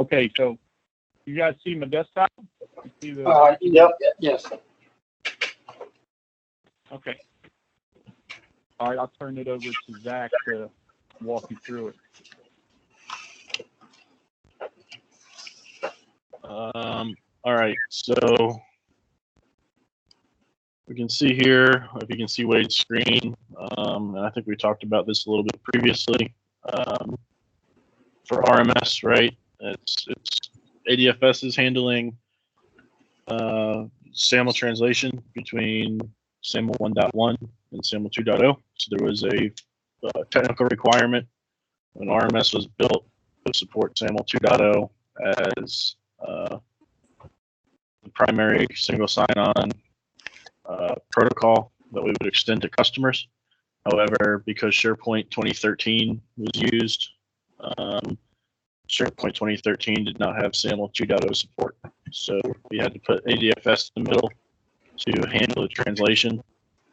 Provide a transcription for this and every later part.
Okay, so you guys see my desktop? You see the Yep. Yes. Okay. All right, I'll turn it over to Zach to walk you through it. All right, so we can see here, if you can see Wade's screen, and I think we talked about this a little bit previously. For RMS, right? It's ADFS is handling SAML translation between SAML 1.1 and SAML 2.0. So there was a technical requirement when RMS was built to support SAML 2.0 as the primary single sign-on protocol that we would extend to customers. However, because SharePoint 2013 was used, SharePoint 2013 did not have SAML 2.0 support. So we had to put ADFS in the middle to handle the translation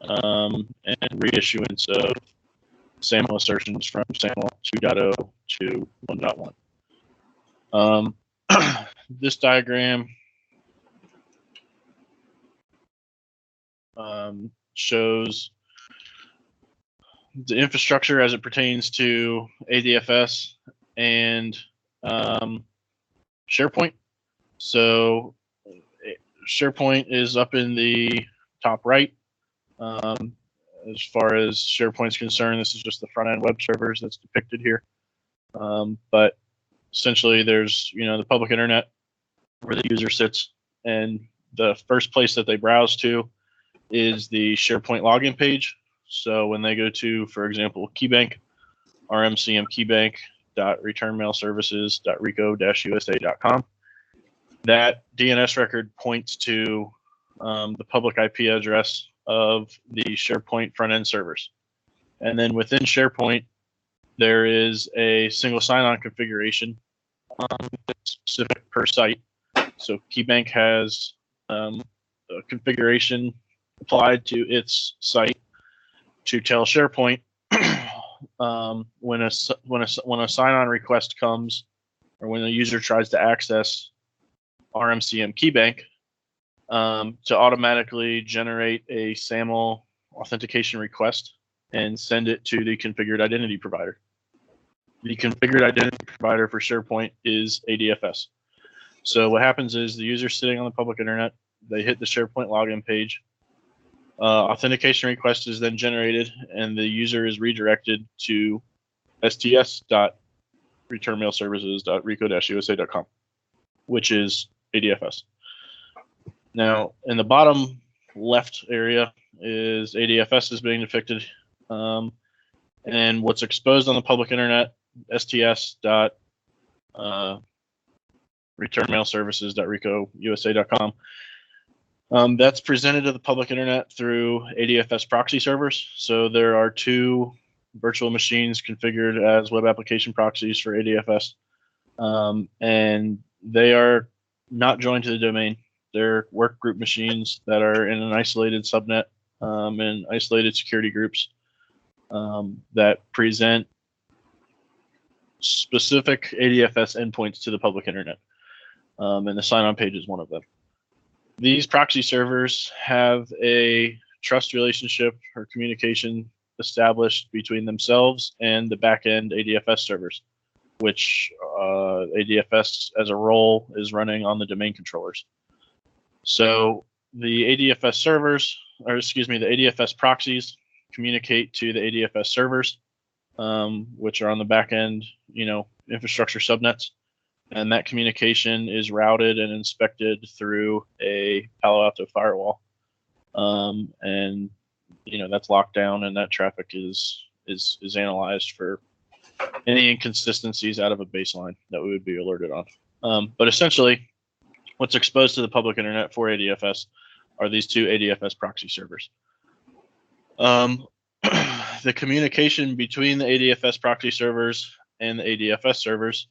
and reissuance of SAML assertions from SAML 2.0 to 1.1. This diagram shows the infrastructure as it pertains to ADFS and SharePoint. So SharePoint is up in the top right. As far as SharePoint's concerned, this is just the front end web servers that's depicted here. But essentially there's, the public internet where the user sits, and the first place that they browse to is the SharePoint login page. So when they go to, for example, KeyBank, rmcmkeybank.returnmailservices.rico-usa.com, that DNS record points to the public IP address of the SharePoint front-end servers. And then within SharePoint, there is a single sign-on configuration specific per site. So KeyBank has a configuration applied to its site to tell SharePoint when a sign-on request comes, or when the user tries to access RMCM KeyBank, to automatically generate a SAML authentication request and send it to the configured identity provider. The configured identity provider for SharePoint is ADFS. So what happens is the user sitting on the public internet, they hit the SharePoint login page, authentication request is then generated, and the user is redirected to sts.returnmailservices.rico-usa.com, which is ADFS. Now, in the bottom left area is ADFS is being depicted, and what's exposed on the public internet, sts.returnmailservices.rico-usa.com. That's presented to the public internet through ADFS proxy servers. So there are two virtual machines configured as web application proxies for ADFS, and they are not joined to the domain. They're work group machines that are in an isolated subnet and isolated security groups that present specific ADFS endpoints to the public internet, and the sign-on page is one of them. These proxy servers have a trust relationship or communication established between themselves and the back-end ADFS servers, which ADFS as a role is running on the domain controllers. So the ADFS servers, or excuse me, the ADFS proxies communicate to the ADFS servers, which are on the back-end, infrastructure subnets. And that communication is routed and inspected through a Palo Alto firewall, and that's locked down, and that traffic is analyzed for any inconsistencies out of a baseline that we would be alerted on. But essentially, what's exposed to the public internet for ADFS are these two ADFS proxy servers. The communication between the ADFS proxy servers and the ADFS servers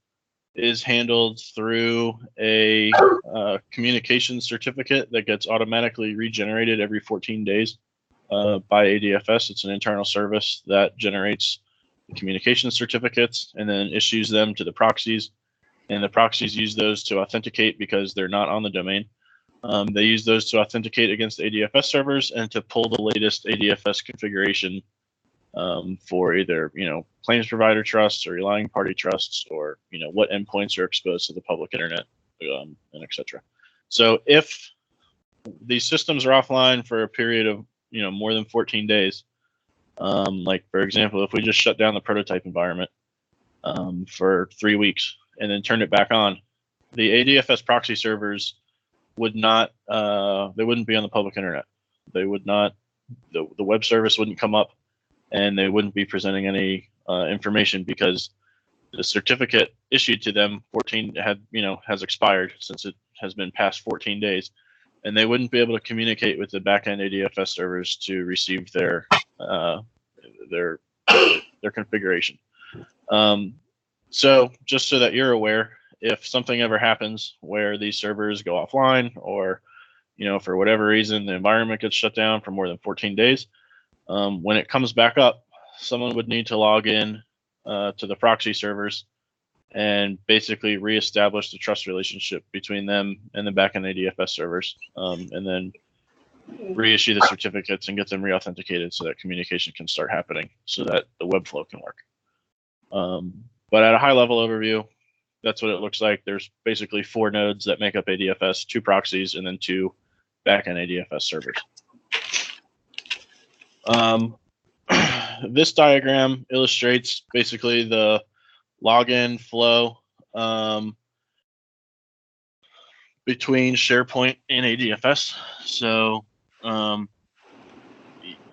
is handled through a communication certificate that gets automatically regenerated every 14 days by ADFS. It's an internal service that generates the communication certificates and then issues them to the proxies. and the proxies use those to authenticate because they're not on the domain. They use those to authenticate against ADFS servers and to pull the latest ADFS configuration for either, claims provider trusts or relying party trusts, or, what endpoints are exposed to the public internet, and etc. So if these systems are offline for a period of, more than 14 days, like for example, if we just shut down the prototype environment for 3 weeks and then turned it back on, the ADFS proxy servers would not, they wouldn't be on the public internet. They would not, the web service wouldn't come up, and they wouldn't be presenting any information because the certificate issued to them has expired since it has been past 14 days, and they wouldn't be able to communicate with the backend ADFS servers to receive their configuration. So just so that you're aware, if something ever happens where these servers go offline, or for whatever reason the environment gets shut down for more than 14 days, when it comes back up, someone would need to log in to the proxy servers and basically reestablish the trust relationship between them and the backend ADFS servers, and then reissue the certificates and get them re-authenticated so that communication can start happening, so that the web flow can work. But at a high level overview, that's what it looks like. There's basically 4 nodes that make up ADFS, 2 proxies, and then 2 backend ADFS servers. This diagram illustrates basically the login flow between SharePoint and ADFS. So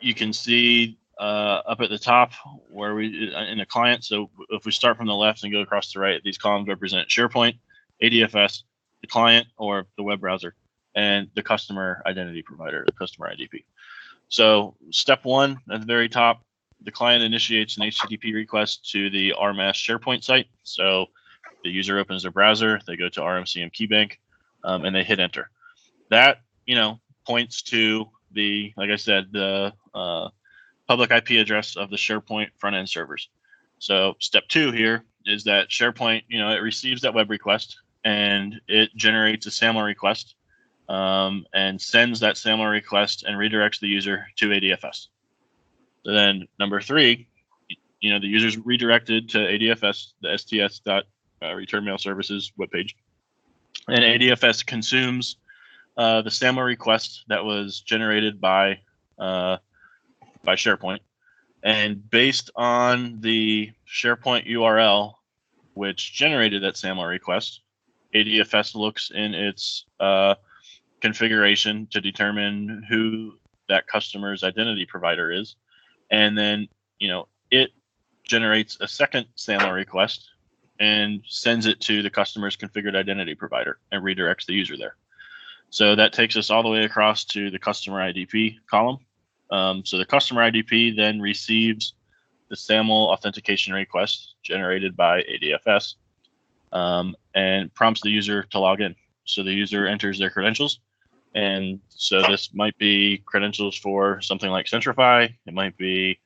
you can see up at the top where we in the client. So if we start from the left and go across to the right, these columns represent SharePoint, ADFS, the client or the web browser, and the customer identity provider, the customer IDP. So step 1 at the very top, the client initiates an HTTP request to the RMS SharePoint site. So the user opens their browser, they go to RMCM KeyBank, and they hit enter. That points to the, like I said, the public IP address of the SharePoint front end servers. So step 2 here is that SharePoint, it receives that web request and it generates a SAML request, and sends that SAML request and redirects the user to ADFS. So then number 3, the user's redirected to ADFS, the sts.return mail services webpage, and ADFS consumes the SAML request that was generated by SharePoint, and based on the SharePoint URL which generated that SAML request, ADFS looks in its configuration to determine who that customer's identity provider is, and then it generates a second SAML request and sends it to the customer's configured identity provider and redirects the user there. So that takes us all the way across to the customer IDP column. So the customer IDP then receives the SAML authentication request generated by ADFS, and prompts the user to log in. So the user enters their credentials, and so this might be credentials for something like Centrify. It might be,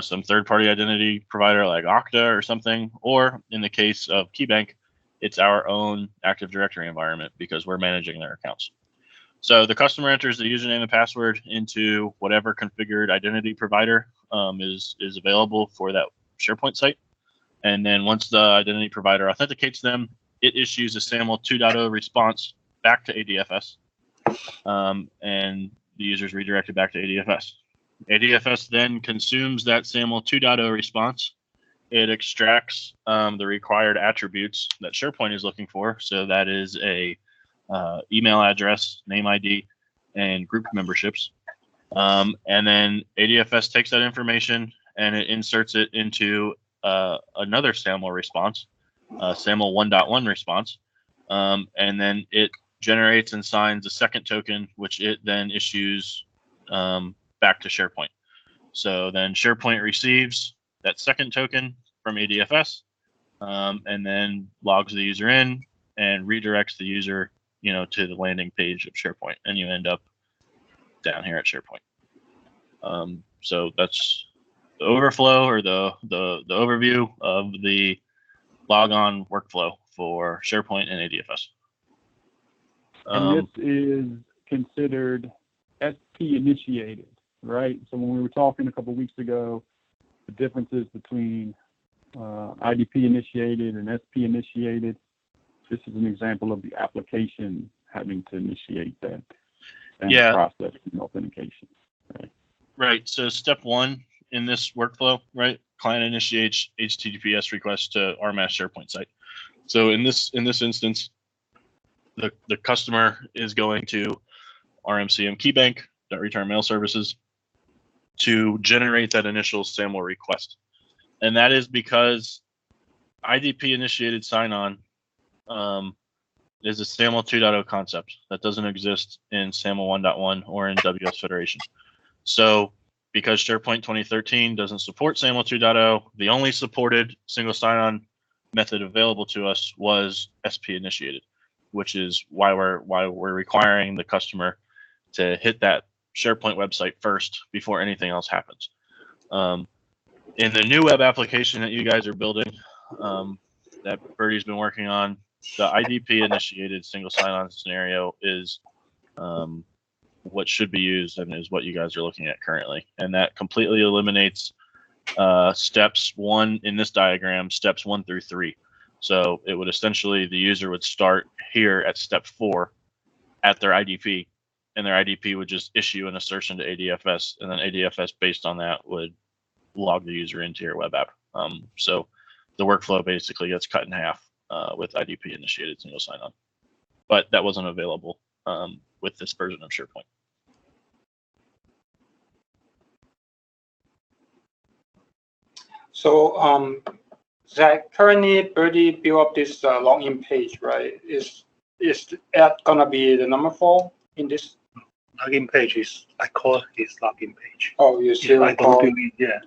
some third-party identity provider like Okta or something, or in the case of KeyBank, it's our own Active Directory environment because we're managing their accounts. So the customer enters the username and password into whatever configured identity provider is available for that SharePoint site. And then once the identity provider authenticates them, it issues a SAML 2.0 response back to ADFS, and the user is redirected back to ADFS. ADFS then consumes that SAML 2.0 response. It extracts the required attributes that SharePoint is looking for. So that is a email address, name ID, and group memberships. And then ADFS takes that information and it inserts it into another SAML response, SAML 1.1 response. And then it generates and signs a second token, which it then issues back to SharePoint. So then SharePoint receives that second token from ADFS, and then logs the user in and redirects the user, to the landing page of SharePoint, and you end up down here at SharePoint. So that's the overflow, or the overview of the logon workflow for SharePoint and ADFS. And this is considered SP initiated, right? So when we were talking a couple of weeks ago, the differences between IDP initiated and SP initiated, this is an example of the application having to initiate that process in authentication. Right. So step one in this workflow, right? Client initiates HTTPS request to RMS SharePoint site. So in this instance, the customer is going to RMCM keybank return mail services to generate that initial SAML request, and that is because IDP initiated sign-on is a SAML 2.0 concept that doesn't exist in SAML 1.1 or in WS Federation. So because SharePoint 2013 doesn't support SAML 2.0, the only supported single sign-on method available to us was SP initiated, which is why we're requiring the customer to hit that SharePoint website first before anything else happens. In the new web application that you guys are building, that Birdie's been working on, the IDP initiated single sign-on scenario is what should be used and is what you guys are looking at currently. And that completely eliminates steps 1 in this diagram, steps 1 through 3. So it would essentially, the user would start here at step 4 at their IDP, and their IDP would just issue an assertion to ADFS, and then ADFS based on that would log the user into your web app. So the workflow basically gets cut in half with IDP initiated single sign-on, but that wasn't available with this version of SharePoint. So Zach, currently Birdie built up this login page, right? Is that gonna be the number 4 in this? Login page is, I call it login page. Oh, you still call it? Yeah.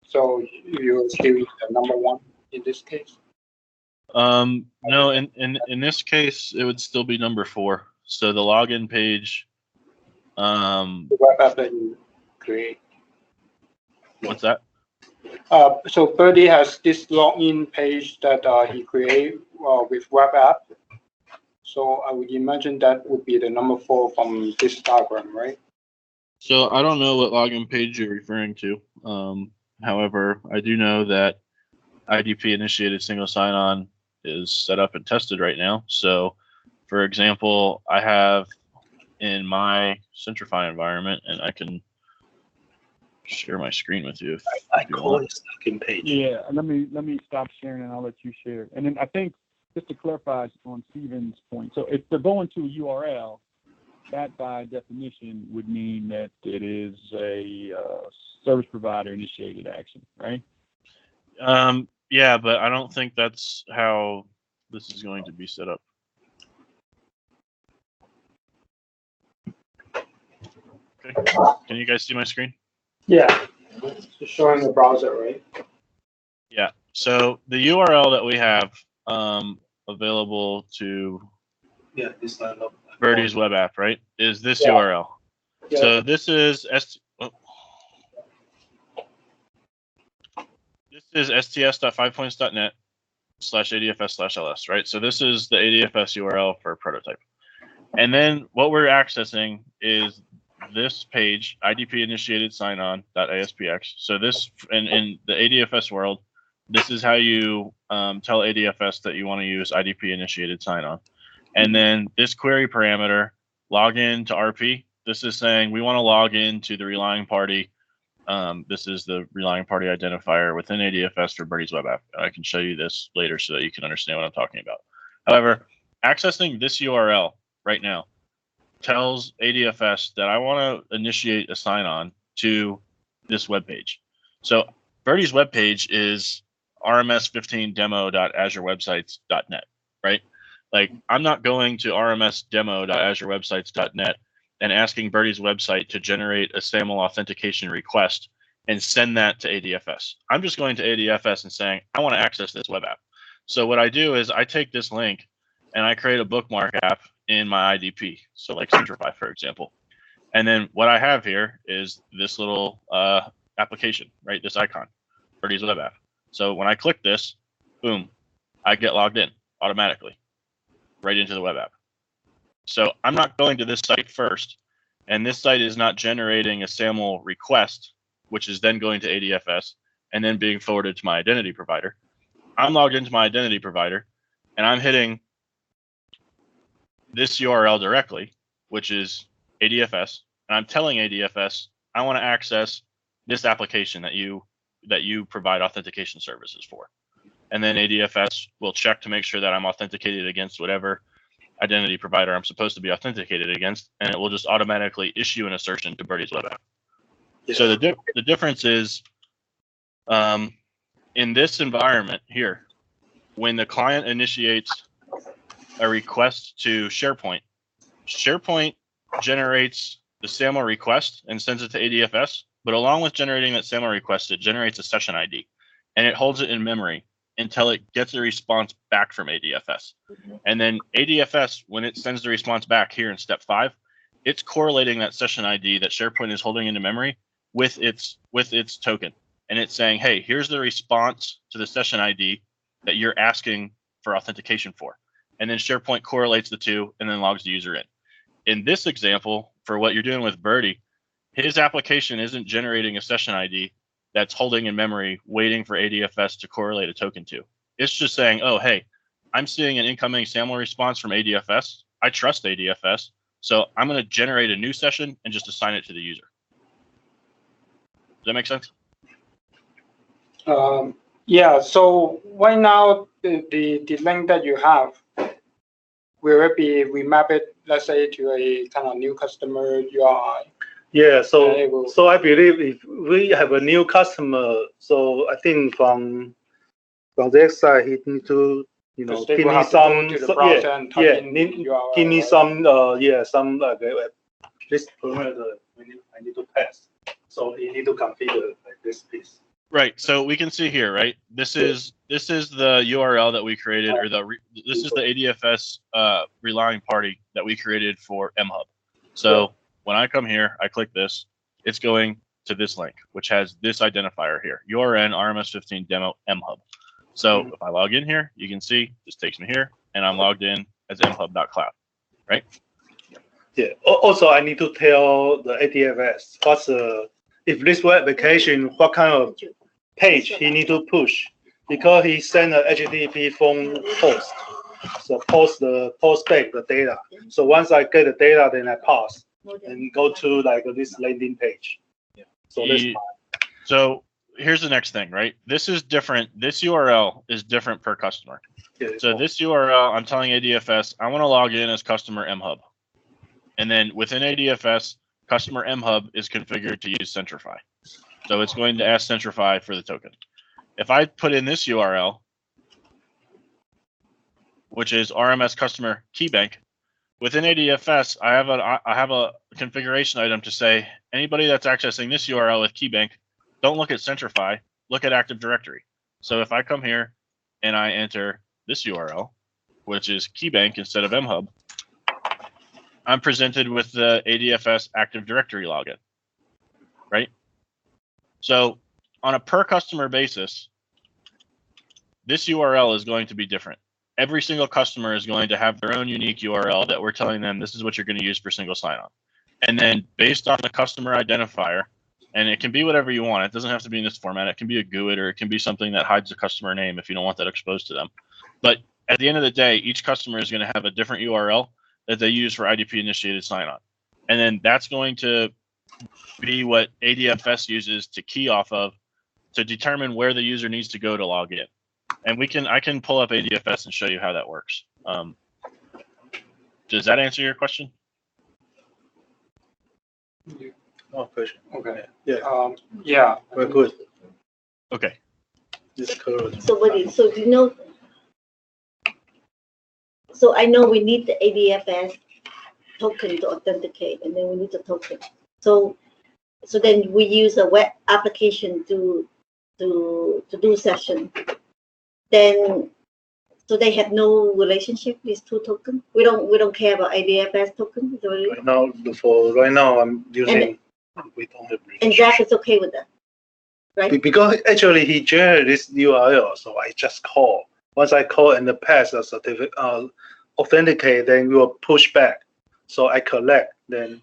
So you're still the number 1 in this case? No, in this case, it would still be number 4. So the login page. The web app that you create. What's that? So Birdie has this login page that he created with web app. So I would imagine that would be the number 4 from this diagram, right? So I don't know what login page you're referring to. However, I do know that IDP initiated single sign-on is set up and tested right now. So, for example, I have in my Centrify environment, and I can share my screen with you. I call it login page. Yeah, let me stop sharing and I'll let you share. And then I think just to clarify on Stephen's point, so if they're going to a URL, that by definition would mean that it is a service provider initiated action, right? Yeah, but I don't think that's how this is going to be set up. Okay, can you guys see my screen? Yeah, it's showing the browser, right? Yeah, so the URL that we have available to This line up. Birdie's web app, right, is this Yeah. URL. Yeah. So this is sts.5points.net/ADFS/ls, right? So this is the ADFS URL for prototype. And then what we're accessing is this page, IDP initiated sign-on.aspx. So this, in the ADFS world, this is how you tell ADFS that you want to use IDP initiated sign-on. And then this query parameter, login to RP, this is saying we want to log in to the relying party. This is the relying party identifier within ADFS for Birdie's web app. I can show you this later so that you can understand what I'm talking about. However, accessing this URL right now tells ADFS that I want to initiate a sign-on to this web page. So Birdie's web page is rms15demo.azurewebsites.net, right? Like, I'm not going to rmsdemo.azurewebsites.net and asking Birdie's website to generate a SAML authentication request and send that to ADFS. I'm just going to ADFS and saying, I want to access this web app. So what I do is I take this link and I create a bookmark app in my IDP. So like Centrify, for example. And then what I have here is this little application, right? This icon, Birdie's web app. So when I click this, boom, I get logged in automatically right into the web app. So I'm not going to this site first, and this site is not generating a SAML request, which is then going to ADFS and then being forwarded to my identity provider. I'm logged into my identity provider, and I'm hitting this URL directly, which is ADFS, and I'm telling ADFS I want to access this application that you provide authentication services for. And then ADFS will check to make sure that I'm authenticated against whatever identity provider I'm supposed to be authenticated against, and it will just automatically issue an assertion to Birdie's web app. Yeah. So the difference is, in this environment here, when the client initiates a request to SharePoint, SharePoint generates the SAML request and sends it to ADFS, but along with generating that SAML request, it generates a session ID, and it holds it in memory until it gets a response back from ADFS. And then ADFS, when it sends the response back here in step 5, it's correlating that session ID that SharePoint is holding into memory with its token. And it's saying, hey, here's the response to the session ID that you're asking for authentication for. And then SharePoint correlates the two and then logs the user in. In this example, for what you're doing with Birdie, his application isn't generating a session ID that's holding in memory, waiting for ADFS to correlate a token to. It's just saying, oh, hey, I'm seeing an incoming SAML response from ADFS. I trust ADFS, so I'm going to generate a new session and just assign it to the user. Does that make sense? Yeah, so right now, the link that you have, will it be remapped, let's say, to a kind of new customer URI? Yeah, so I believe if we have a new customer, so I think from their side, he need to, you know, give me some, give me some, some like this parameter I need to pass. So he need to configure like this piece. Right. So we can see here, right? This is the URL that we created, or this is the ADFS relying party that we created for mHub. So when I come here, I click this, it's going to this link, which has this identifier here, URN RMS15 demo mHub. So if I log in here, you can see this takes me here, and I'm logged in as mhub.cloud, right? Yeah. Also, I need to tell the ADFS what's if this web application, what kind of page he need to push, because he sent a HTTP phone post. So post back the data. So once I get the data, then I pass and go to like this landing page. Yeah. So so here's the next thing, right? This is different. This URL is different per customer. Yeah, so this URL, I'm telling ADFS, I want to log in as customer mHub. And then within ADFS, customer mHub is configured to use Centrify. So it's going to ask Centrify for the token. If I put in this URL, which is RMS customer keybank, within ADFS, I have a configuration item to say anybody that's accessing this URL with keybank, don't look at Centrify, look at Active Directory. So if I come here and I enter this URL, which is keybank instead of mHub, I'm presented with the ADFS Active Directory login, right? So on a per customer basis, this URL is going to be different. Every single customer is going to have their own unique URL that we're telling them this is what you're going to use for single sign-on. And then based on the customer identifier, and it can be whatever you want. It doesn't have to be in this format. It can be a GUID, or it can be something that hides the customer name if you don't want that exposed to them. But at the end of the day, each customer is going to have a different URL that they use for IDP-initiated sign-on. And then that's going to be what ADFS uses to key off of to determine where the user needs to go to log in. And I can pull up ADFS and show you how that works. Does that answer your question? Oh, question. Okay. Yeah. Yeah. Very good. Okay. So you know, so I know we need the ADFS token to authenticate, and then we need the token. So then we use a web application to do session. Then so they have no relationship, these two tokens. We don't care about ADFS token. Right now I'm using. We don't have. And Jack is okay with that, right? Because actually he generated this URL, so I just call Once I call and pass the certificate, authenticate, then we will push back. So I collect, then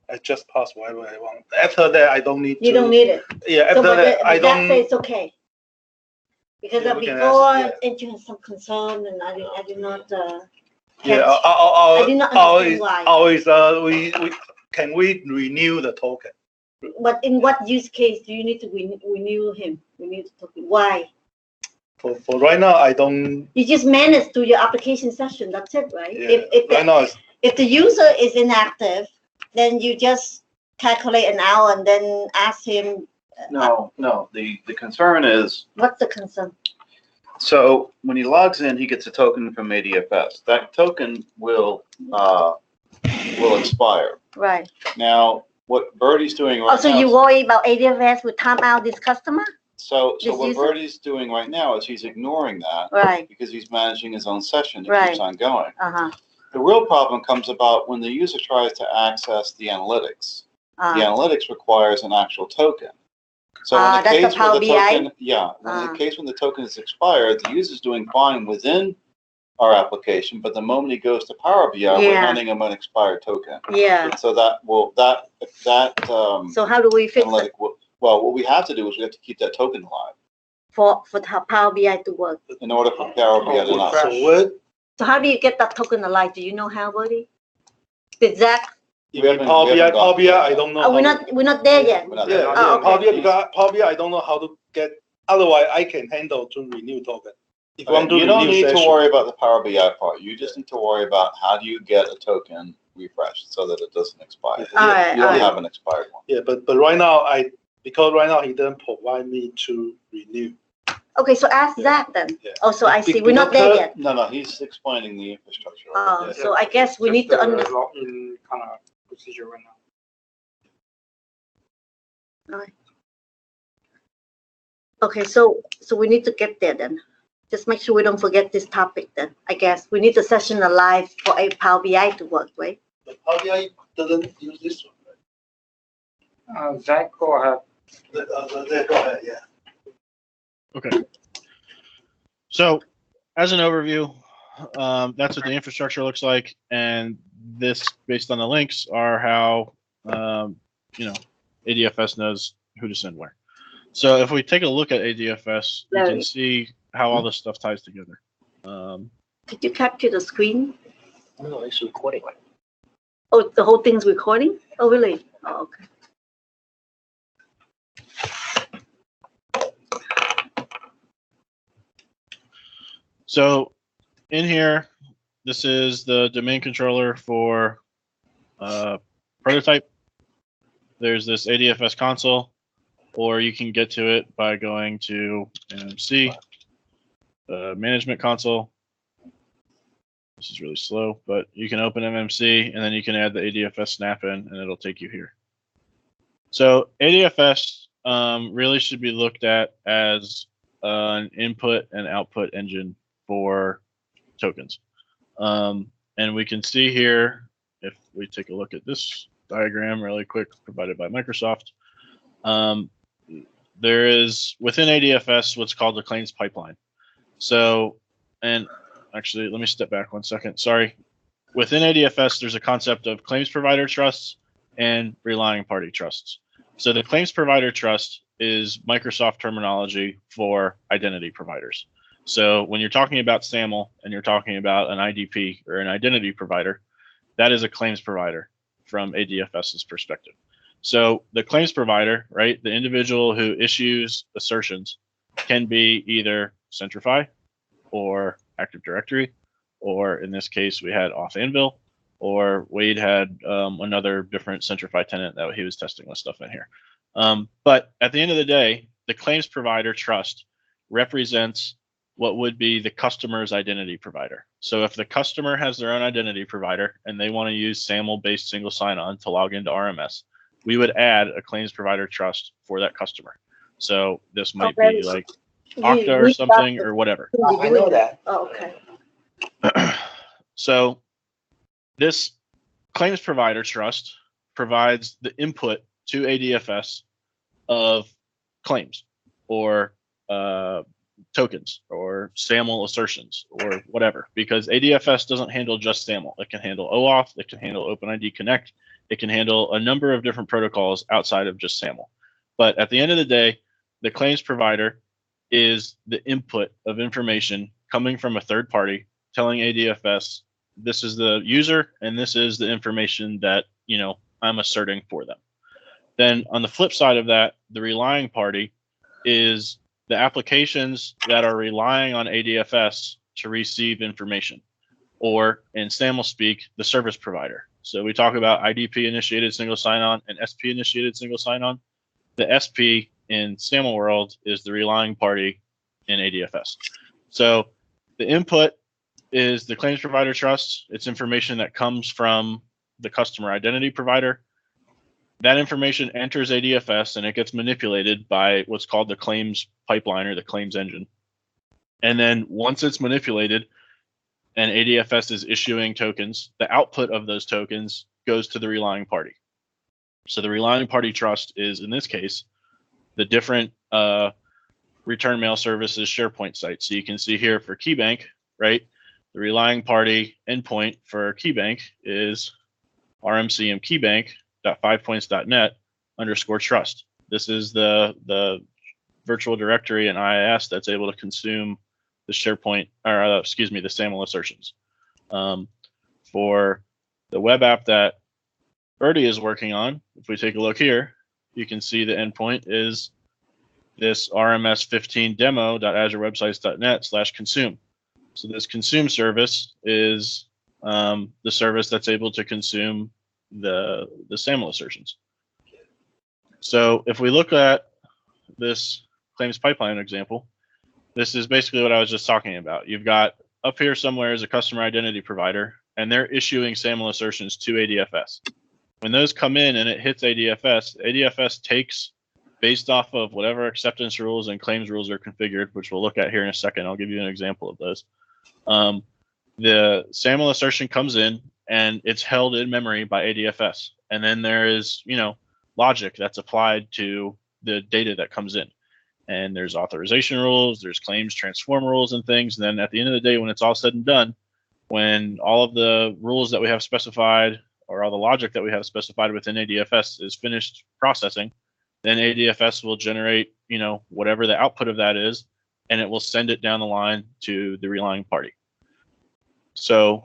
I just pass whatever I want. After that, I don't need. You don't need it. Yeah. After So, but that, I that don't. says it's okay. Because Yeah, we can before, ask, it had some concern, and I did not. Yeah. Catch. I did not understand why. Always. Can we renew the token? But in what use case do you need to renew him? We need to talk. Why? For right now, I don't. You just manage to your application session. That's it, right? Yeah. Right now, If the user is inactive, then you just calculate an hour and then ask him. No. The concern is, What's the concern? so when he logs in, he gets a token from ADFS. That token will expire. Right. Now, what Birdie's doing right Oh, so now. you worry about ADFS would time out this customer? So this what user? Birdie's doing right now is he's ignoring that. Right. Because he's managing his own session. It Right. keeps on going. Uh-huh. The real problem comes about when the user tries to access the analytics. The analytics requires an actual token. So in the that's case the Power where the BI? token, in the case when the token is expired, the user's doing fine within our application, but the moment he goes to Power BI, we're handing him an expired token. Yeah. So So how do we fix it? analytic will, well, what we have to do is we have to keep that token alive For Power BI to work? in order for Power BI to not. So how do you get that token alive? Do you know how, buddy? Did Zach? Power BI, I don't know. Oh, we're not there yet. We're not Yeah, there. Oh, okay. Power BI, I don't know how to get. Otherwise, I can handle to renew token. If you want to You don't renew need session. to worry about the Power BI part. You just need to worry about how do you get a token refreshed so that it doesn't expire. All right, You don't have an expired one. Yeah, but right now because right now he doesn't provide me to renew. Okay, so ask Zach then. Yeah. Oh, so I see. We're not there yet. No, he's explaining the infrastructure. Oh, Yeah. so I guess we need to understand. Login kind of procedure right now. Okay, so we need to get there then. Just make sure we don't forget this topic then. I guess we need the session alive for a Power BI to work, right? But Power BI doesn't use this one, right? Zach, go ahead. Go ahead, yeah. Okay. So, as an overview, that's what the infrastructure looks like, and this, based on the links, are how ADFS knows who to send where. So, if we take a look at ADFS, you can see how all this stuff ties together. Did you capture the screen? No, it's recording. Oh, the whole thing's recording? Oh, really? Oh, okay. So in here, this is the domain controller for prototype. There's this ADFS console, or you can get to it by going to MMC, management console. This is really slow, but you can open MMC and then you can add the ADFS snap in and it'll take you here. So ADFS really should be looked at as an input and output engine for tokens. And we can see here, if we take a look at this diagram really quick, provided by Microsoft, there is within ADFS what's called the claims pipeline. So, and actually, let me step back 1 second. Sorry. Within ADFS, there's a concept of claims provider trusts and relying party trusts. So the claims provider trust is Microsoft terminology for identity providers. So when you're talking about SAML and you're talking about an IDP or an identity provider, that is a claims provider from ADFS's perspective. So the claims provider, right, the individual who issues assertions can be either Centrify or Active Directory, or in this case, we had Auth Anvil, or Wade had another different Centrify tenant that he was testing with stuff in here. But at the end of the day, the claims provider trust represents what would be the customer's identity provider. So if the customer has their own identity provider and they want to use SAML-based single sign-on to log into RMS, we would add a claims provider trust for that customer. So this might be like Okta or something or whatever. I know that. Oh, okay. So this claims provider trust provides the input to ADFS of claims or tokens or SAML assertions or whatever, because ADFS doesn't handle just SAML. It can handle OAuth, it can handle OpenID Connect, it can handle a number of different protocols outside of just SAML. But at the end of the day, the claims provider is the input of information coming from a third party telling ADFS, this is the user and this is the information that, I'm asserting for them. Then on the flip side of that, the relying party is the applications that are relying on ADFS to receive information, or in SAML speak, the service provider. So we talk about IDP initiated single sign-on and SP initiated single sign-on. The SP in SAML world is the relying party in ADFS. So the input is the claims provider trust. It's information that comes from the customer identity provider. That information enters ADFS and it gets manipulated by what's called the claims pipeline or the claims engine. And then once it's manipulated and ADFS is issuing tokens, the output of those tokens goes to the relying party. So the relying party trust is, in this case, the different return mail services SharePoint sites. So you can see here for KeyBank, right? The relying party endpoint for KeyBank is rmcmkeybank.5points.net_trust. This is the virtual directory in IIS that's able to consume the SharePoint, or the SAML assertions. For the web app that Birdie is working on, if we take a look here, you can see the endpoint is this rms15demo.azurewebsites.net/consume. So this consume service is the service that's able to consume the SAML assertions. So if we look at this claims pipeline example, this is basically what I was just talking about. You've got up here somewhere is a customer identity provider, and they're issuing SAML assertions to ADFS. When those come in and it hits ADFS, ADFS takes, based off of whatever acceptance rules and claims rules are configured, which we'll look at here in a second. I'll give you an example of those. The SAML assertion comes in and it's held in memory by ADFS. And then there is, logic that's applied to the data that comes in. And there's authorization rules, there's claims transform rules and things. And then at the end of the day, when it's all said and done, when all of the rules that we have specified or all the logic that we have specified within ADFS is finished processing, then ADFS will generate, whatever the output of that is, and it will send it down the line to the relying party. So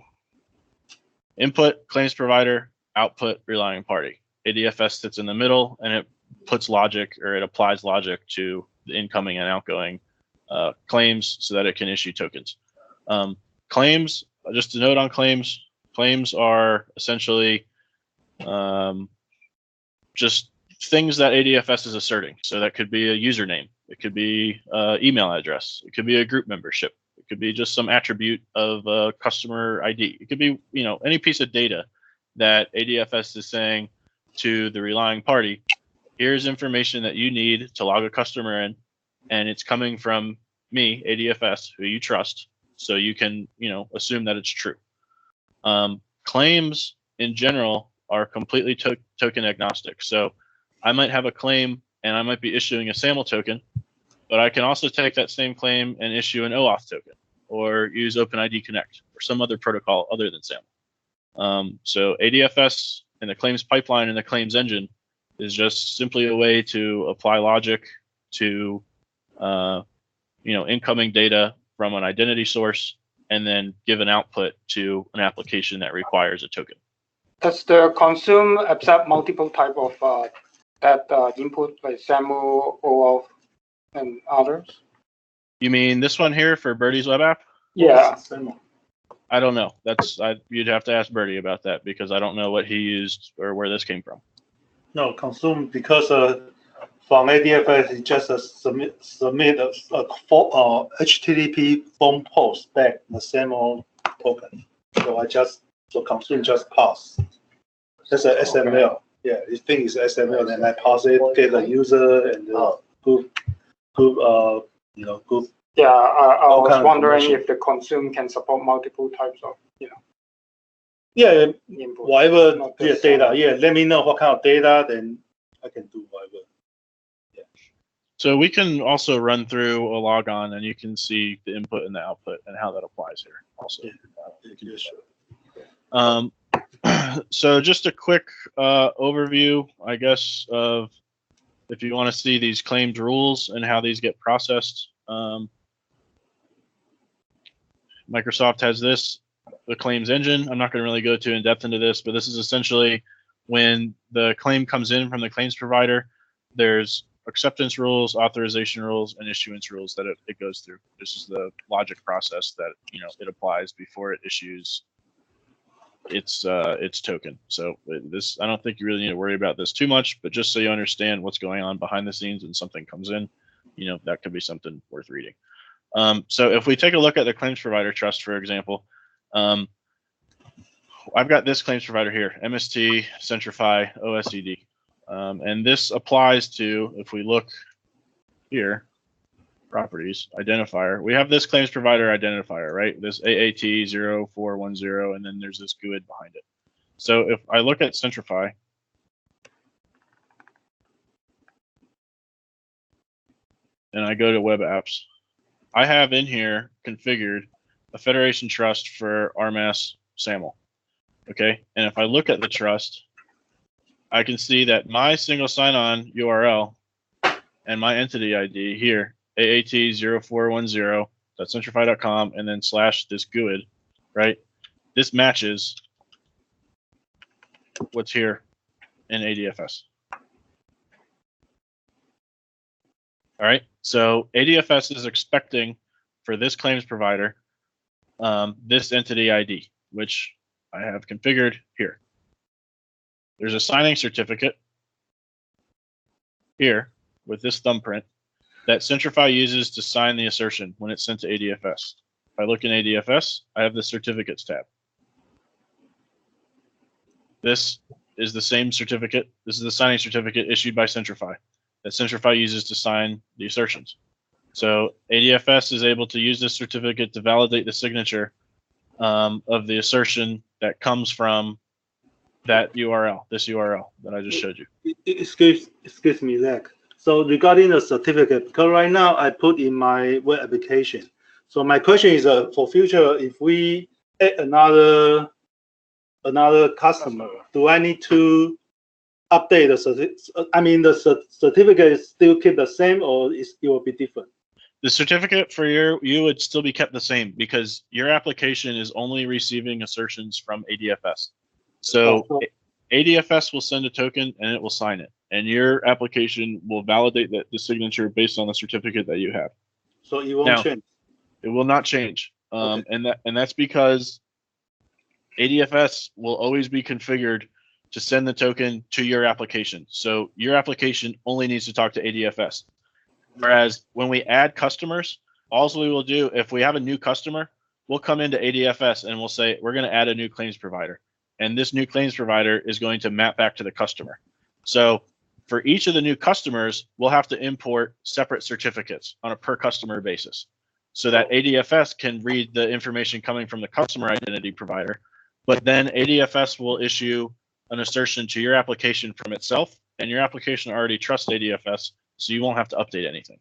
input, claims provider, output, relying party. ADFS sits in the middle and it puts logic, or it applies logic to the incoming and outgoing claims so that it can issue tokens. Claims, just a note on claims, claims are essentially just things that ADFS is asserting. So that could be a username, it could be email address, it could be a group membership, it could be just some attribute of a customer ID. It could be, any piece of data that ADFS is saying to the relying party, here's information that you need to log a customer in, and it's coming from me, ADFS, who you trust, so you can, assume that it's true. Claims in general are completely token agnostic. So I might have a claim and I might be issuing a SAML token, but I can also take that same claim and issue an OAuth token or use OpenID Connect or some other protocol other than SAML. So ADFS and the claims pipeline and the claims engine is just simply a way to apply logic to incoming data from an identity source and then give an output to an application that requires a token. Does the consume accept multiple type of input, like SAML, OAuth, and others? You mean this one here for Birdie's web app? Yeah. I don't know. You'd have to ask Birdie about that because I don't know what he used or where this came from. No, consume because from ADFS it just submit a HTTP form post back the SAML token. So consume just pass. That's a SML. Okay. Yeah, you think it's SML, then I pass it, get the user and group. Yeah, I was wondering if the consume can support multiple types of, Yeah, input. whatever data. Yeah, let me know what kind of data, then I can do whatever. Yeah. So we can also run through a logon, and you can see the input and the output and how that applies here. Also, we can do that. So just a quick overview, I guess, of if you want to see these claims rules and how these get processed. Microsoft has this, the claims engine. I'm not going to really go too in depth into this, but this is essentially when the claim comes in from the claims provider, there's acceptance rules, authorization rules, and issuance rules that it goes through. This is the logic process that it applies before it issues its token. So this, I don't think you really need to worry about this too much, but just so you understand what's going on behind the scenes and something comes in, that could be something worth reading. So if we take a look at the claims provider trust, for example, I've got this claims provider here, MST, Centrify, OSED. And this applies to, if we look here, properties, identifier, we have this claims provider identifier, right? This AAT0410, and then there's this GUID behind it. So if I look at Centrify, and I go to web apps, I have in here configured a federation trust for RMS SAML. Okay, and if I look at the trust, I can see that my single sign-on URL and my entity ID here, AAT0410.centrify.com, and then / this GUID, right? This matches what's here in ADFS. All right, so ADFS is expecting for this claims provider this entity ID, which I have configured here. There's a signing certificate here with this thumbprint that Centrify uses to sign the assertion when it's sent to ADFS. If I look in ADFS, I have the certificates tab. This is the same certificate. This is the signing certificate issued by Centrify that Centrify uses to sign the assertions. So ADFS is able to use this certificate to validate the signature of the assertion that comes from that URL, this URL that I just showed you. Excuse me, Zach. So regarding the certificate, because right now I put in my web application. So my question is, for future, if we add another customer, do I need to update the certificate? I mean, the certificate still keep the same, or it will be different? The certificate for you would still be kept the same because your application is only receiving assertions from ADFS. So ADFS will send a token and it will sign it, and your application will validate that the signature based on the certificate that you have. So it won't change. It will not change, and that's because ADFS will always be configured to send the token to your application. So your application only needs to talk to ADFS. Whereas when we add customers, all we will do, if we have a new customer, we'll come into ADFS and we'll say, we're going to add a new claims provider. And this new claims provider is going to map back to the customer. So for each of the new customers, we'll have to import separate certificates on a per customer basis so that ADFS can read the information coming from the customer identity provider. But then ADFS will issue an assertion to your application from itself, and your application already trusts ADFS, so you won't have to update anything.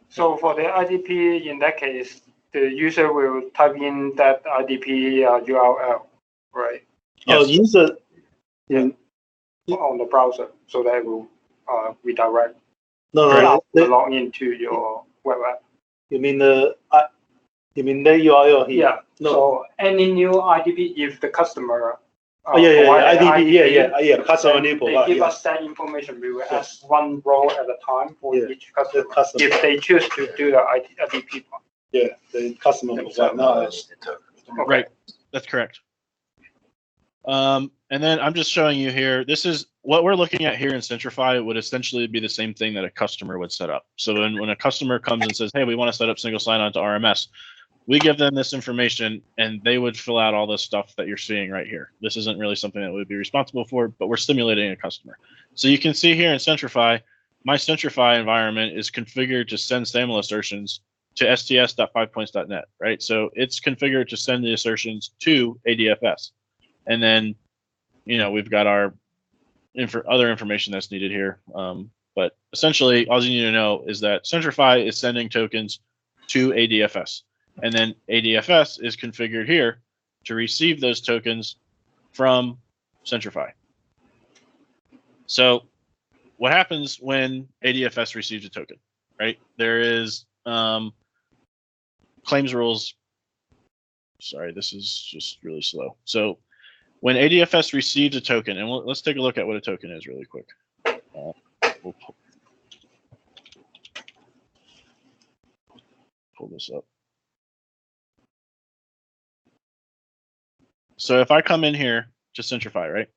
So for the IDP, in that case, the user will type in that IDP URL, right? Yes. User on the browser, so that will redirect. No, the log into your web app. You mean the URL here? Yeah. No. So any new IDP, if the customer IDP, customer new provide. They give us that information. We will add one row at a time for each customer. If they choose to do the IDP part. Yeah, the customer provide. No, right. That's correct. And then I'm just showing you here. This is what we're looking at here in Centrify. It would essentially be the same thing that a customer would set up. So when a customer comes and says, "Hey, we want to set up single sign-on to RMS," we give them this information, and they would fill out all this stuff that you're seeing right here. This isn't really something that we'd be responsible for, but we're simulating a customer. So you can see here in Centrify, my Centrify environment is configured to send SAML assertions to sts.5points.net, right? So it's configured to send the assertions to ADFS. And then, we've got our other information that's needed here. But essentially, all you need to know is that Centrify is sending tokens to ADFS, and then ADFS is configured here to receive those tokens from Centrify. So what happens when ADFS receives a token, right? There is claims rules. Sorry, this is just really slow. So when ADFS receives a token, and let's take a look at what a token is really quick. We'll pull this up. So if I come in here to Centrify, right,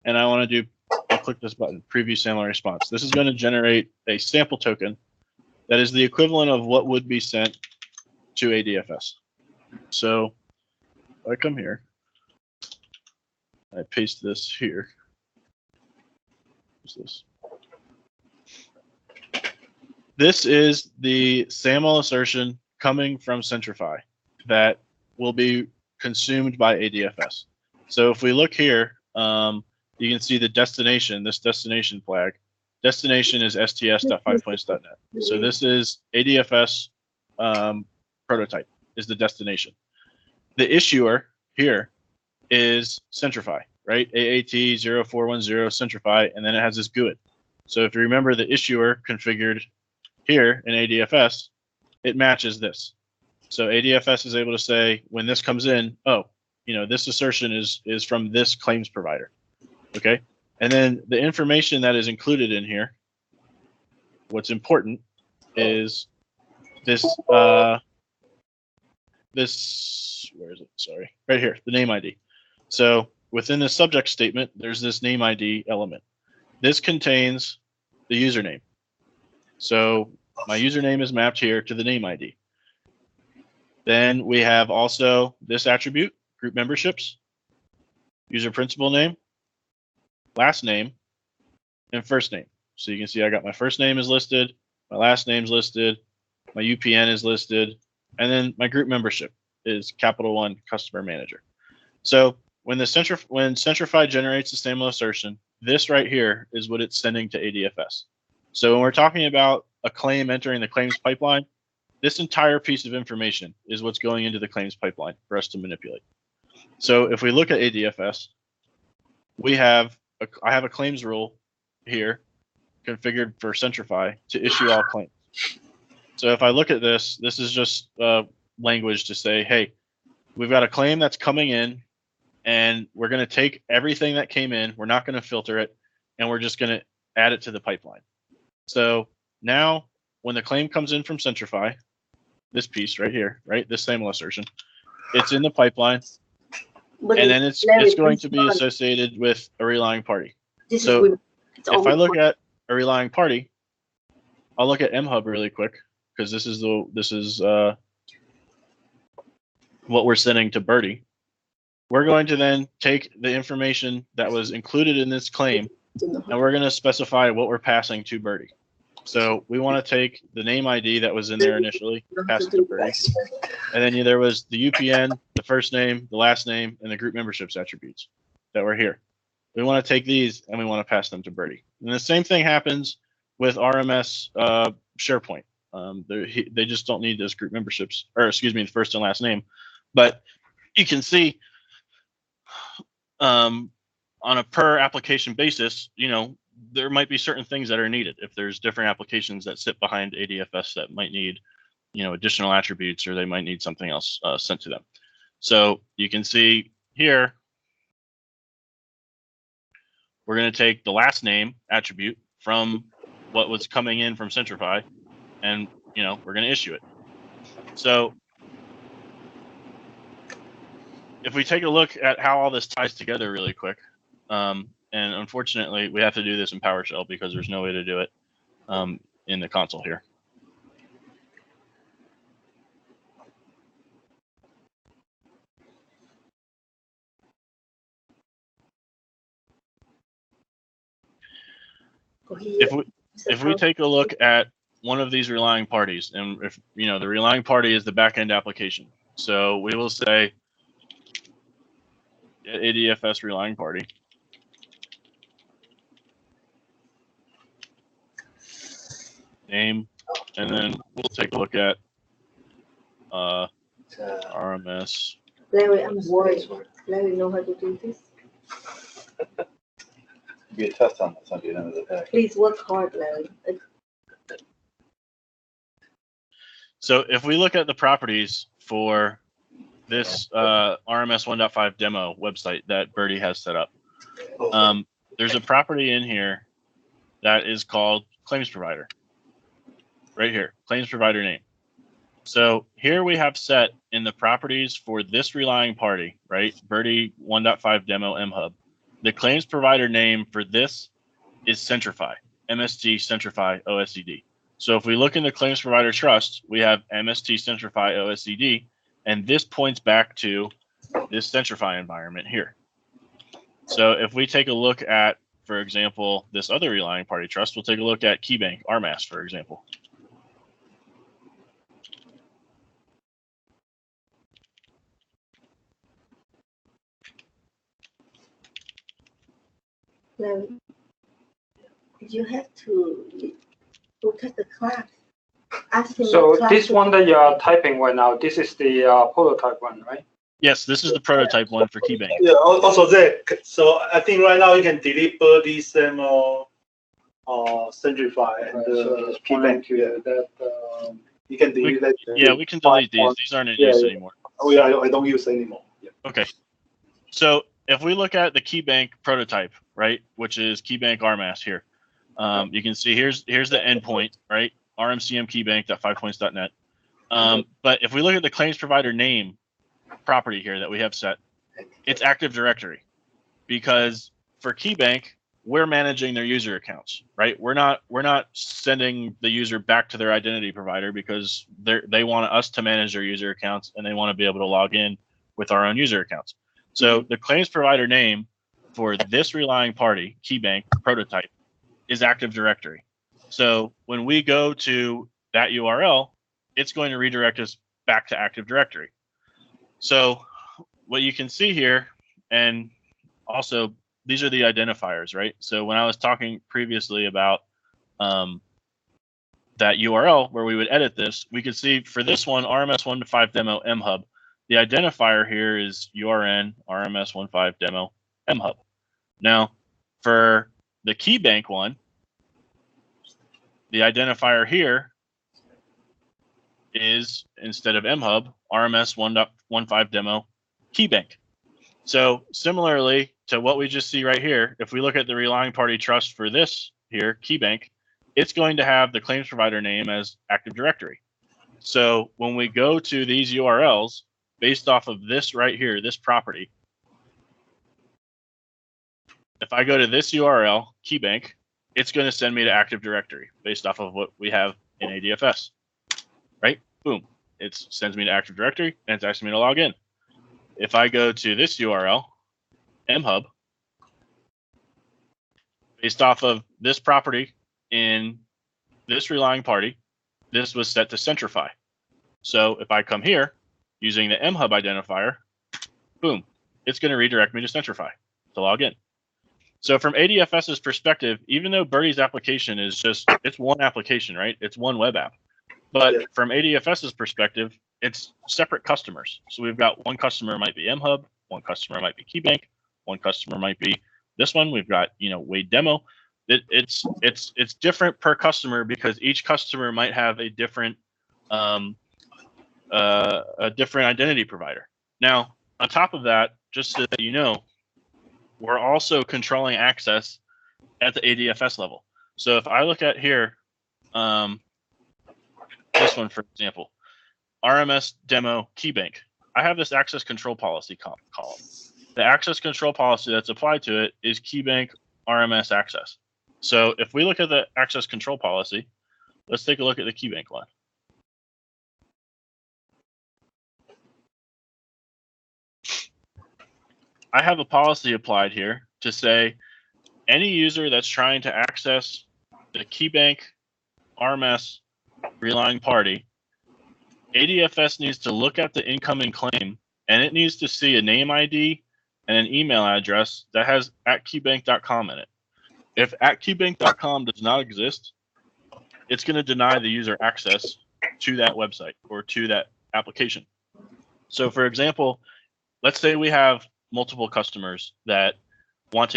and I want to do, I'll click this button, preview sample response. This is going to generate a sample token that is the equivalent of what would be sent to ADFS. So if I come here, I paste this here. What's this? This is the SAML assertion coming from Centrify that will be consumed by ADFS. So if we look here, you can see the destination, this destination flag. Destination is sts.5points.net. So this is ADFS prototype is the destination. The issuer here is Centrify, right? AAT0410 Centrify, and then it has this GUID. So if you remember the issuer configured here in ADFS, it matches this. So ADFS is able to say, when this comes in, oh, this assertion is from this claims provider, okay? And then the information that is included in here, what's important is this, where is it? Sorry, right here, the name ID. So within the subject statement, there's this name ID element. This contains the username. So my username is mapped here to the name ID. Then we have also this attribute, group memberships, user principal name, last name, and first name. So you can see I got my first name is listed, my last name is listed, my UPN is listed, and then my group membership is capital 1 customer manager. So when Centrify generates the SAML assertion, this right here is what it's sending to ADFS. So when we're talking about a claim entering the claims pipeline, this entire piece of information is what's going into the claims pipeline for us to manipulate. So if we look at ADFS, I have a claims rule here configured for Centrify to issue all claims. So if I look at this, this is just language to say, hey, we've got a claim that's coming in, and we're going to take everything that came in. We're not going to filter it, and we're just going to add it to the pipeline. So now when the claim comes in from Centrify, this piece right here, right, this SAML assertion, it's in the pipeline, and then it's going to be associated with a relying party. So if I look at a relying party, I'll look at mHub really quick, because this is what we're sending to Birdie. We're going to then take the information that was included in this claim, and we're going to specify what we're passing to Birdie. So we want to take the name ID that was in there initially, pass it to Birdie, and then there was the UPN, the first name, the last name, and the group memberships attributes that were here. We want to take these and we want to pass them to Birdie. And the same thing happens with RMS SharePoint. They just don't need those group memberships, or excuse me, the first and last name. But you can see on a per application basis, there might be certain things that are needed. If there's different applications that sit behind ADFS that might need, additional attributes, or they might need something else sent to them. So you can see here, we're going to take the last name attribute from what was coming in from Centrify, and we're going to issue it. So if we take a look at how all this ties together really quick, and unfortunately we have to do this in PowerShell because there's no way to do it in the console here. If we take a look at one of these relying parties, and if the relying party is the backend application, so we will say ADFS relying party. name, and then we'll take a look at RMS. Larry, I'm worried. Larry know how to do this. Be a test on this at the end of the day. Please work hard, Larry. So if we look at the properties for this RMS 1.5 demo website that Birdie has set up, there's a property in here that is called claims provider. Right here, claims provider name. So here we have set in the properties for this relying party, right? Birdie 1.5 demo mHub. The claims provider name for this is Centrify, MST Centrify OSCD. So if we look in the claims provider trust, we have MST Centrify OSCD, and this points back to this Centrify environment here. So if we take a look at, for example, this other relying party trust, we'll take a look at KeyBank RMS, for example. Larry, you have to look at the class. Ask him So what class this to- one that you are typing right now, this is the prototype one, right? Yes, this is the prototype one for KeyBank. Yeah, also there. So I think right now you can delete Birdie, Samuel, Centrify, and keep Thank you. yeah, that you can delete that. Yeah, we can delete these. These aren't in Yeah, use yeah. anymore. Oh yeah, I don't use anymore. Yeah. Okay. So if we look at the KeyBank prototype, right, which is KeyBank RMS here, you can see here's the endpoint, right, rmcmkeybank.5points.net. But if we look at the claims provider name property here that we have set, it's Active Directory, because for KeyBank, we're managing their user accounts, right? We're not sending the user back to their identity provider because they want us to manage their user accounts and they want to be able to log in with our own user accounts. So the claims provider name for this relying party, KeyBank prototype, is Active Directory. So when we go to that URL, it's going to redirect us back to Active Directory. So what you can see here, and also these are the identifiers, right? So when I was talking previously about that URL where we would edit this, we could see for this one, RMS 1.5 demo mHub, the identifier here is URN RMS 1.5 demo mHub. Now, for the KeyBank one, the identifier here is, instead of mHub, RMS 1.15 demo KeyBank. So similarly to what we just see right here, if we look at the relying party trust for this here, KeyBank, it's going to have the claims provider name as Active Directory. So when we go to these URLs, based off of this right here, this property, if I go to this URL, KeyBank, it's going to send me to Active Directory based off of what we have in ADFS, right? Boom. It sends me to Active Directory and it's asking me to log in. If I go to this URL, mHub, based off of this property in this relying party, this was set to Centrify. So if I come here using the mHub identifier, boom, it's going to redirect me to Centrify to log in. So from ADFS's perspective, even though Birdie's application is it's one application, right? It's one web app. But from ADFS's perspective, it's separate customers. So we've got one customer might be mHub, one customer might be KeyBank, one customer might be this one. We've got, Wade Demo. It's different per customer because each customer might have a different identity provider. Now, on top of that, just so that you know, we're also controlling access at the ADFS level. So if I look at here, this one, for example, RMS demo KeyBank, I have this access control policy column. The access control policy that's applied to it is KeyBank RMS access. So if we look at the access control policy, let's take a look at the KeyBank one. I have a policy applied here to say any user that's trying to access the KeyBank RMS relying party, ADFS needs to look at the incoming claim and it needs to see a name ID and an email address that has @keybank.com in it. If @keybank.com does not exist, it's going to deny the user access to that website or to that application. So for example, let's say we have multiple customers that want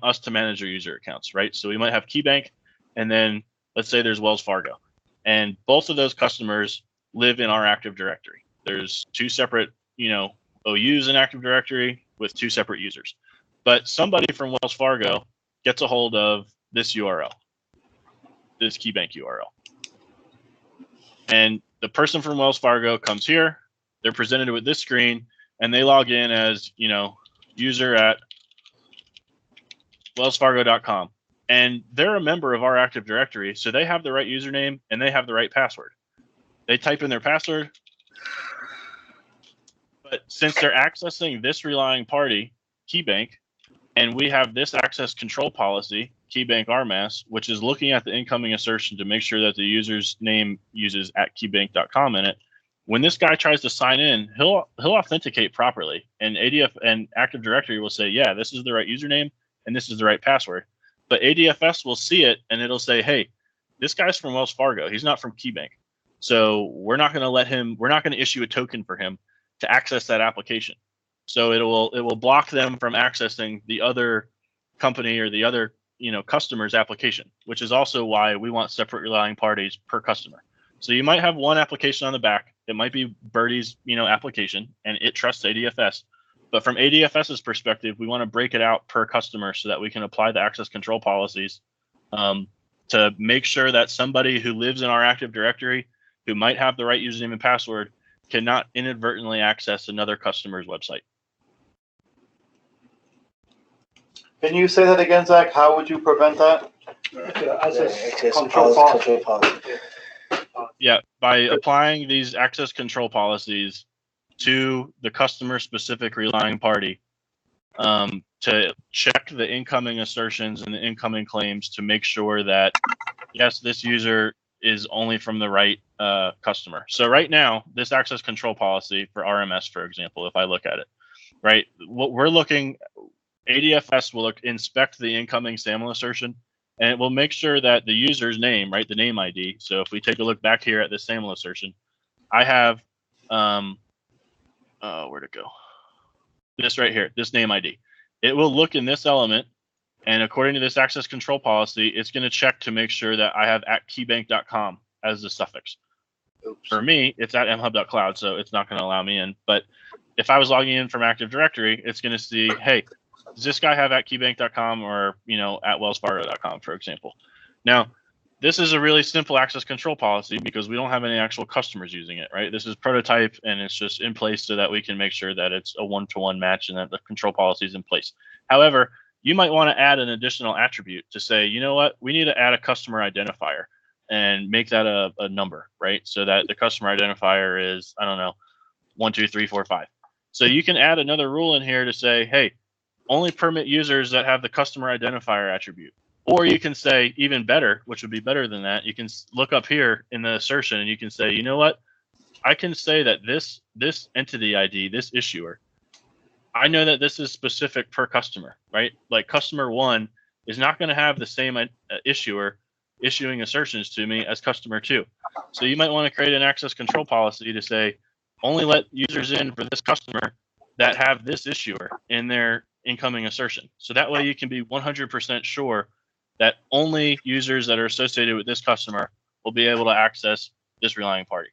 us to manage their user accounts, right? So we might have KeyBank, and then let's say there's Wells Fargo, and both of those customers live in our Active Directory. There's two separate, OUs in Active Directory with two separate users. But somebody from Wells Fargo gets a hold of this URL, this KeyBank URL. And the person from Wells Fargo comes here, they're presented with this screen, and they log in as, user at wellsfargo.com. And they're a member of our Active Directory, so they have the right username and they have the right password. They type in their password, but since they're accessing this relying party, KeyBank, and we have this access control policy, KeyBank RMS, which is looking at the incoming assertion to make sure that the user's name uses @keybank.com in it. When this guy tries to sign in, he'll authenticate properly, and ADF and Active Directory will say, yeah, this is the right username and this is the right password. But ADFS will see it and it'll say, hey, this guy's from Wells Fargo. He's not from KeyBank. So we're not going to issue a token for him to access that application. So it will block them from accessing the other company or the other customer's application, which is also why we want separate relying parties per customer. So you might have one application on the back. It might be Birdie's application, and it trusts ADFS. But from ADFS's perspective, we want to break it out per customer so that we can apply the access control policies to make sure that somebody who lives in our Active Directory who might have the right username and password cannot inadvertently access another customer's website. Can you say that again, Zach? How would you prevent that? Access control policy. Yeah, by applying these access control policies to the customer-specific relying party to check the incoming assertions and the incoming claims to make sure that, yes, this user is only from the right customer. So right now, this access control policy for RMS, for example, if I look at it, right, what we're looking, ADFS will inspect the incoming SAML assertion, and it will make sure that the user's name, right, the name ID. So if we take a look back here at the SAML assertion, I have, where'd it go? This right here, this name ID. It will look in this element, and according to this access control policy, it's going to check to make sure that I have @keybank.com as the suffix. Oops. For me, it's at mhub.cloud, so it's not going to allow me in. But if I was logging in from Active Directory, it's going to see, hey, does this guy have @keybank.com or at wellsfargo.com, for example? Now, this is a really simple access control policy because we don't have any actual customers using it, right? This is prototype and it's just in place so that we can make sure that it's a one-to-one match and that the control policy is in place. However, you might want to add an additional attribute to say, you know what, we need to add a customer identifier and make that a number, right? So that the customer identifier is, I don't know, 1, 2, 3, 4, 5. So you can add another rule in here to say, hey, only permit users that have the customer identifier attribute. Or you can say, even better, which would be better than that, you can look up here in the assertion and you can say, you know what, I can say that this entity ID, this issuer, I know that this is specific per customer, right? Like customer 1 is not going to have the same issuer issuing assertions to me as customer 2. So you might want to create an access control policy to say, only let users in for this customer that have this issuer in their incoming assertion. So that way you can be 100% sure that only users that are associated with this customer will be able to access this relying party.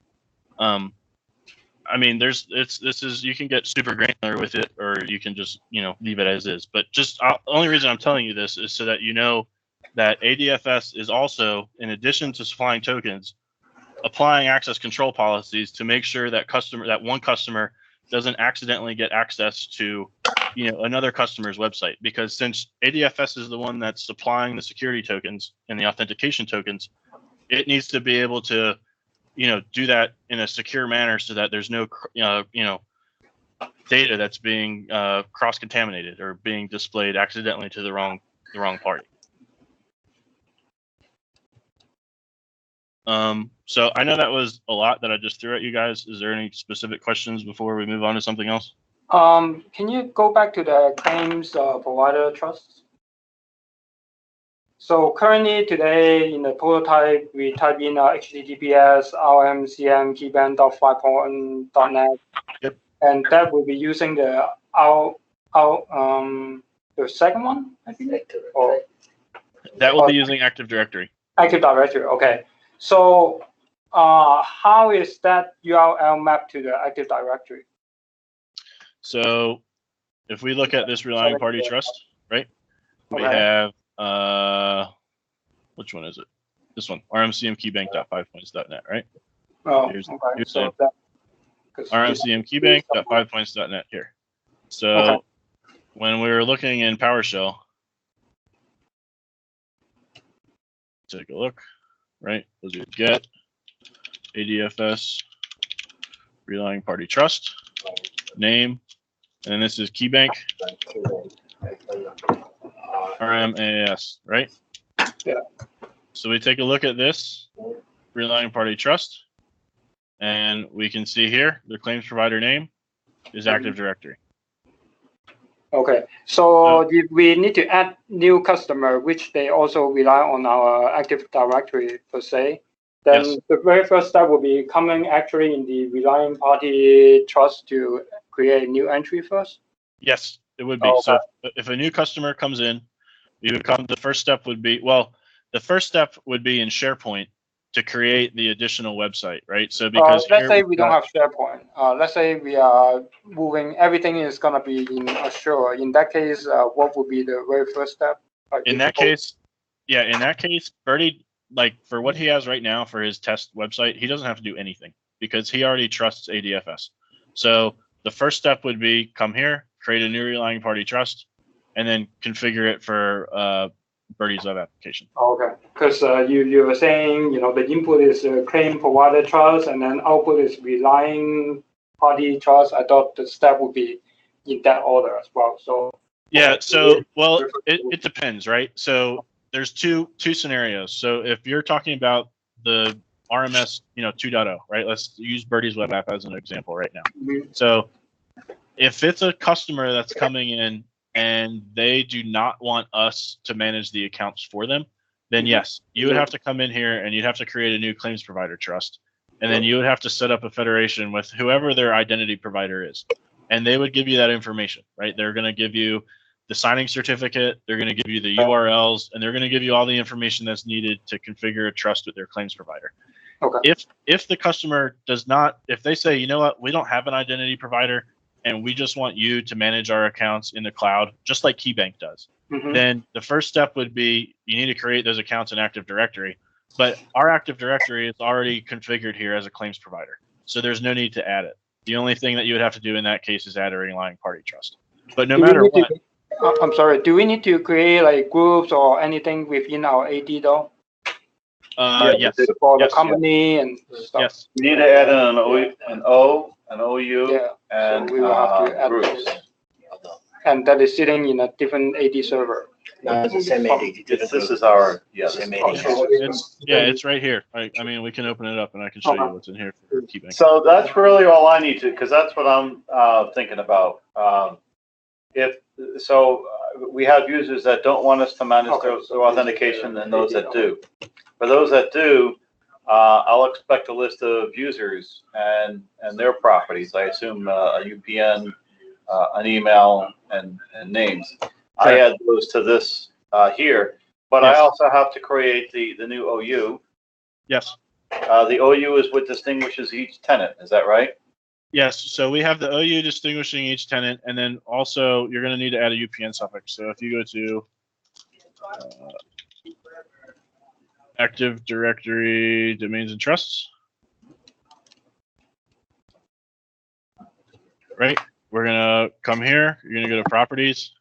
I mean, you can get super granular with it, or you can just, leave it as is. But just the only reason I'm telling you this is so that you know that ADFS is also, in addition to supplying tokens, applying access control policies to make sure that one customer doesn't accidentally get access to another customer's website, because since ADFS is the one that's supplying the security tokens and the authentication tokens, it needs to be able to do that in a secure manner so that there's no data that's being cross-contaminated or being displayed accidentally to the wrong party. So I know that was a lot that I just threw at you guys. Is there any specific questions before we move on to something else? Can you go back to the claims provider trust? So currently today in the prototype, we type in HTTPS RMCM keyband.5.net. Yep. And that will be using the the second one, I think. Or That will be using Active Directory. Active Directory. Okay. So how is that URL mapped to the Active Directory? So if we look at this relying party trust, right? We Okay. have which one is it? This one, rmcmkeybank.5points.net, right? Oh, Here's so the that, rmcmkeybank.5points.net here. So when we were looking in PowerShell, take a look, right? We'll do get ADFS relying party trust name, and this is keybank RMAS, right? Yeah. So we take a look at this relying party trust, and we can see here the claims provider name is Active Directory. Okay, so if we need to add new customer, which they also rely on our Active Directory per se, then Yes. the very first step will be coming actually in the relying party trust to create a new entry first. Yes, it would be. Okay. So if a new customer comes in, you would come. The first step would be in SharePoint to create the additional website, right? So because let's say we don't have SharePoint. Let's say we are moving, everything is gonna be in Azure. In that case, what would be the very first step? In that case, Birdie, like for what he has right now for his test website, he doesn't have to do anything because he already trusts ADFS. So the first step would be come here, create a new relying party trust, and then configure it for Birdie's web application. Okay, because you were saying, the input is claim provider trust and then output is relying party trust. I thought the step would be in that order as well. So yeah, so well, it depends, right? So there's two scenarios. So if you're talking about the RMS, 2.0, right? Let's use Birdie's web app as an example right now. Mhm. So if it's a customer that's coming in and they do not want us to manage the accounts for them, then yes, you would have to come in here and you'd have to create a new claims provider trust. And then you would have to set up a federation with whoever their identity provider is. And they would give you that information, right? They're going to give you the signing certificate, they're going to give you the URLs, and they're going to give you all the information that's needed to configure a trust with their claims provider. Okay. If the customer does not, if they say, you know what, we don't have an identity provider, and we just want you to manage our accounts in the cloud, just like KeyBank does, then the first step would be you need to create those accounts in Active Directory. But our Active Directory is already configured here as a claims provider, so there's no need to add it. The only thing that you would have to do in that case is add a relying party trust. But no matter what, I'm sorry. Do we need to create like groups or anything within our AD though? Yes. For the company and stuff. Yes. You need to add in an OU, Yeah. and So we will have to add groups. And that is sitting in a different AD server. No, it's the same AD. This is our, Same Oh, AD. so It's right here. I mean, we can open it up and I can show you what's in here for KeyBank. So that's really all I need to, because that's what I'm thinking about. We have users that don't want us to manage their authentication and those that do. For those that do, I'll expect a list of users and their properties. I assume a UPN, an email, and names. I add those to this here, but I also have to create the new OU. Yes. The OU is what distinguishes each tenant. Is that right? Yes. So we have the OU distinguishing each tenant, and then also you're going to need to add a UPN suffix. So if you go to Active Directory domains and trusts, right? We're going to come here. You're going to go to properties,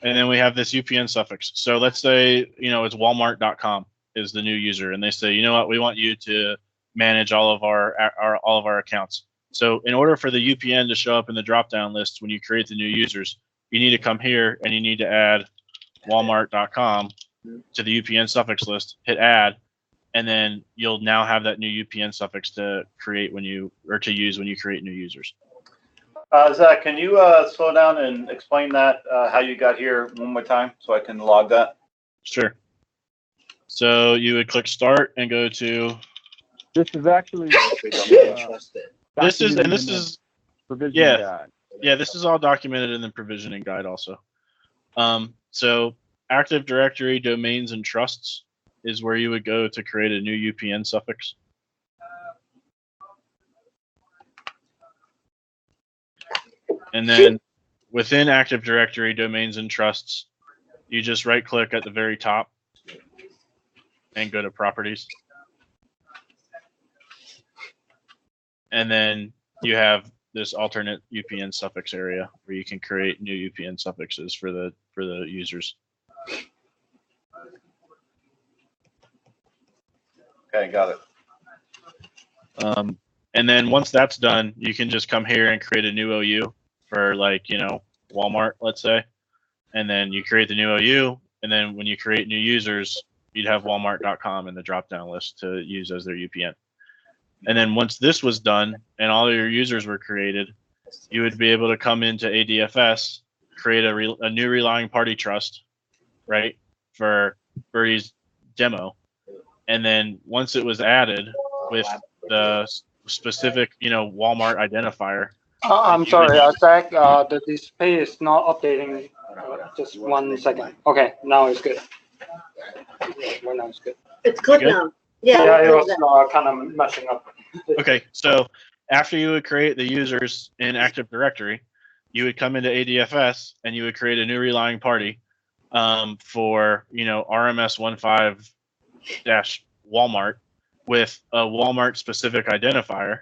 and then we have this UPN suffix. So let's say, it's walmart.com is the new user, and they say, you know what, we want you to manage all of our accounts. So in order for the UPN to show up in the drop-down list when you create the new users, you need to come here and you need to add walmart.com to the UPN suffix list, hit add, and then you'll now have that new UPN suffix to create to use when you create new users. Zach, can you slow down and explain that, how you got here one more time so I can log that? Sure. So you would click start and go to. This is actually This is provisioning guide. Yeah, this is all documented in the provisioning guide also. So Active Directory domains and trusts is where you would go to create a new UPN suffix. And then within Active Directory domains and trusts, you just right click at the very top and go to properties. And then you have this alternate UPN suffix area where you can create new UPN suffixes for the users. Okay, got it. And then once that's done, you can just come here and create a new OU for, like, you know, Walmart, let's say. And then you create the new OU, and then when you create new users, you'd have walmart.com in the drop-down list to use as their UPN. And then once this was done and all your users were created, you would be able to come into ADFS, create a new relying party trust, right, for Birdie's demo. And then once it was added with the specific, you know, Walmart identifier. I'm sorry, Zach, the display is not updating. Just 1 second. Okay, now it's good. Well, now it's good. It's good now. Yeah, Yeah, it was kind of messing up. Okay, so after you would create the users in Active Directory, you would come into ADFS and you would create a new relying party for, you know, RMS 15-Walmart with a Walmart specific identifier.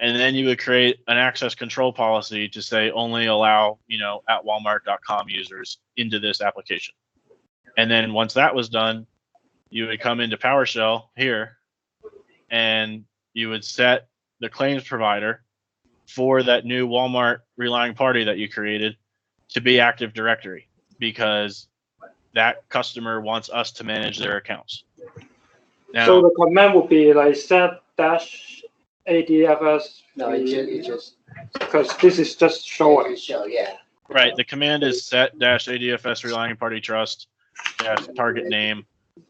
And then you would create an access control policy to say only allow, you know, at walmart.com users into this application. And then once that was done, you would come into PowerShell here and you would set the claims provider for that new Walmart relying party that you created to be Active Directory, because that customer wants us to manage their accounts. Now, So the command would be like set dash ADFS. No, it just because this is just showing. show, yeah. right, the command is set dash ADFS relying party trust dash target name.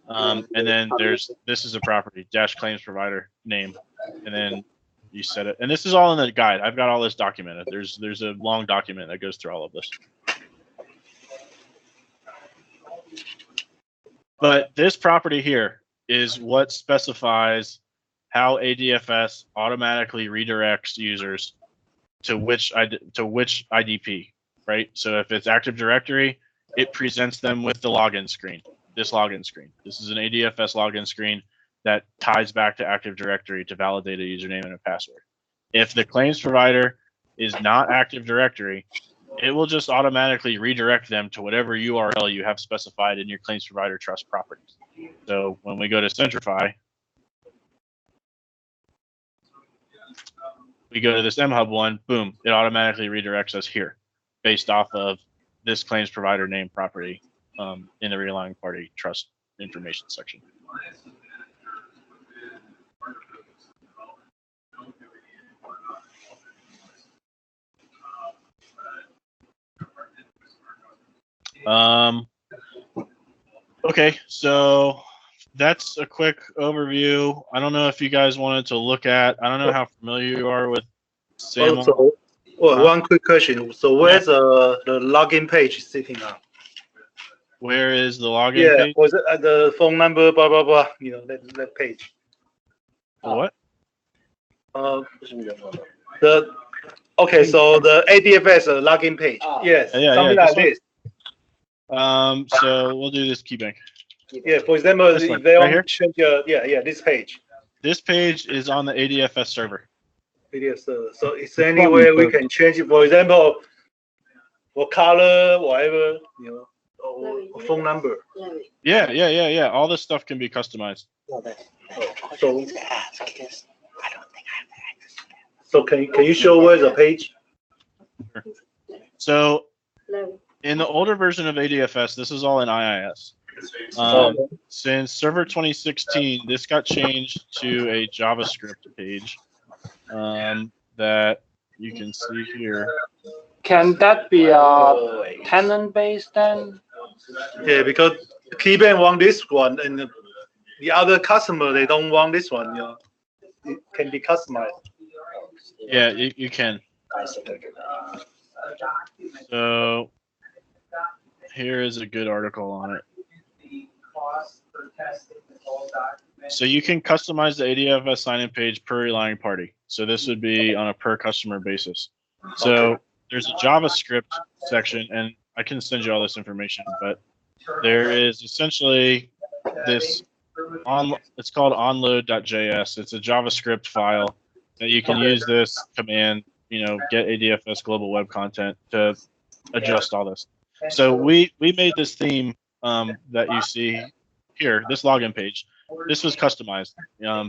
And then this is a property dash claims provider name, and then you set it. And this is all in the guide. I've got all this documented. There's a long document that goes through all of this. But this property here is what specifies how ADFS automatically redirects users to which IDP, right? So if it's Active Directory, it presents them with the login screen. This login screen. This is an ADFS login screen that ties back to Active Directory to validate a username and a password. If the claims provider is not Active Directory, it will just automatically redirect them to whatever URL you have specified in your claims provider trust properties. So when we go to Centrify, we go to this mHub one, boom, it automatically redirects us here based off of this claims provider name property in the relying party trust information section. Okay, so that's a quick overview. I don't know if you guys wanted to look at, I don't know how familiar you are with SAML. Also, one quick question. So where's the login page sitting on? Where is the login page? Was it the phone number, blah, blah, blah, you know, that page. What? Okay, so the ADFS login page. Yes, something like this. So we'll do this KeyBank. Yeah, for example, if they want to change this page. This page is on the ADFS server. ADFS server. So is there any way we can change it? For example, what color, whatever, you know, or phone number. Yeah. All this stuff can be customized. So So can you show where's the page? So in the older version of ADFS, this is all in IIS. Since Server 2016, this got changed to a JavaScript page that you can see here. Can that be tenant based then? Yeah, because KeyBank want this one, and the other customer, they don't want this one, it can be customized. Yeah, you can. So here is a good article on it. So you can customize the ADFS sign-in page per relying party. So this would be on a per customer basis. So there's a JavaScript section, and I can send you all this information, but there is essentially this it's called onload.js. It's a JavaScript file that you can use this command, get ADFS global web content to adjust all this. So we made this theme that you see here, this login page. This was customized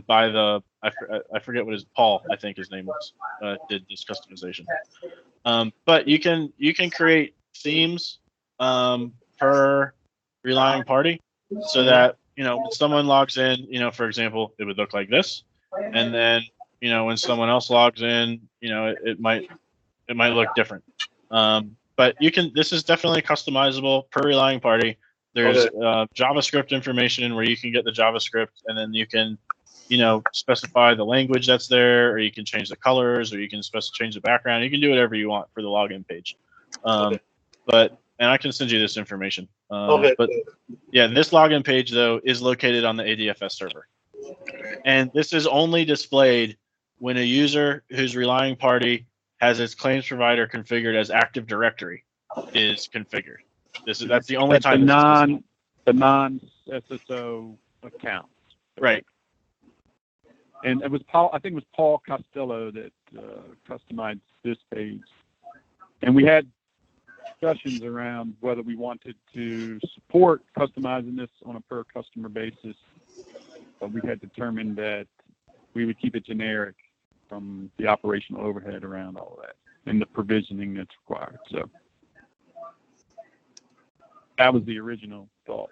by I forget what Paul, I think his name was, did this customization. But you can create themes per relying party, so that when someone logs in, for example, it would look like this, and then when someone else logs in, it might look different. But this is definitely customizable per relying party. There's JavaScript information where you can get the JavaScript, and then you can, specify the language that's there, or you can change the colors, or you can change the background. You can do whatever you want for the login page. And I can send you this information. But yeah, this login page though is located on the ADFS server, and this is only displayed when a user whose relying party has its claims provider configured as Active Directory is configured. That's the only time. The non-SSO accounts. Right. And it was Paul. I think it was Paul Costello that customized this page, and we had discussions around whether we wanted to support customizing this on a per customer basis, but we had determined that we would keep it generic from the operational overhead around all of that and the provisioning that's required. So that was the original thought,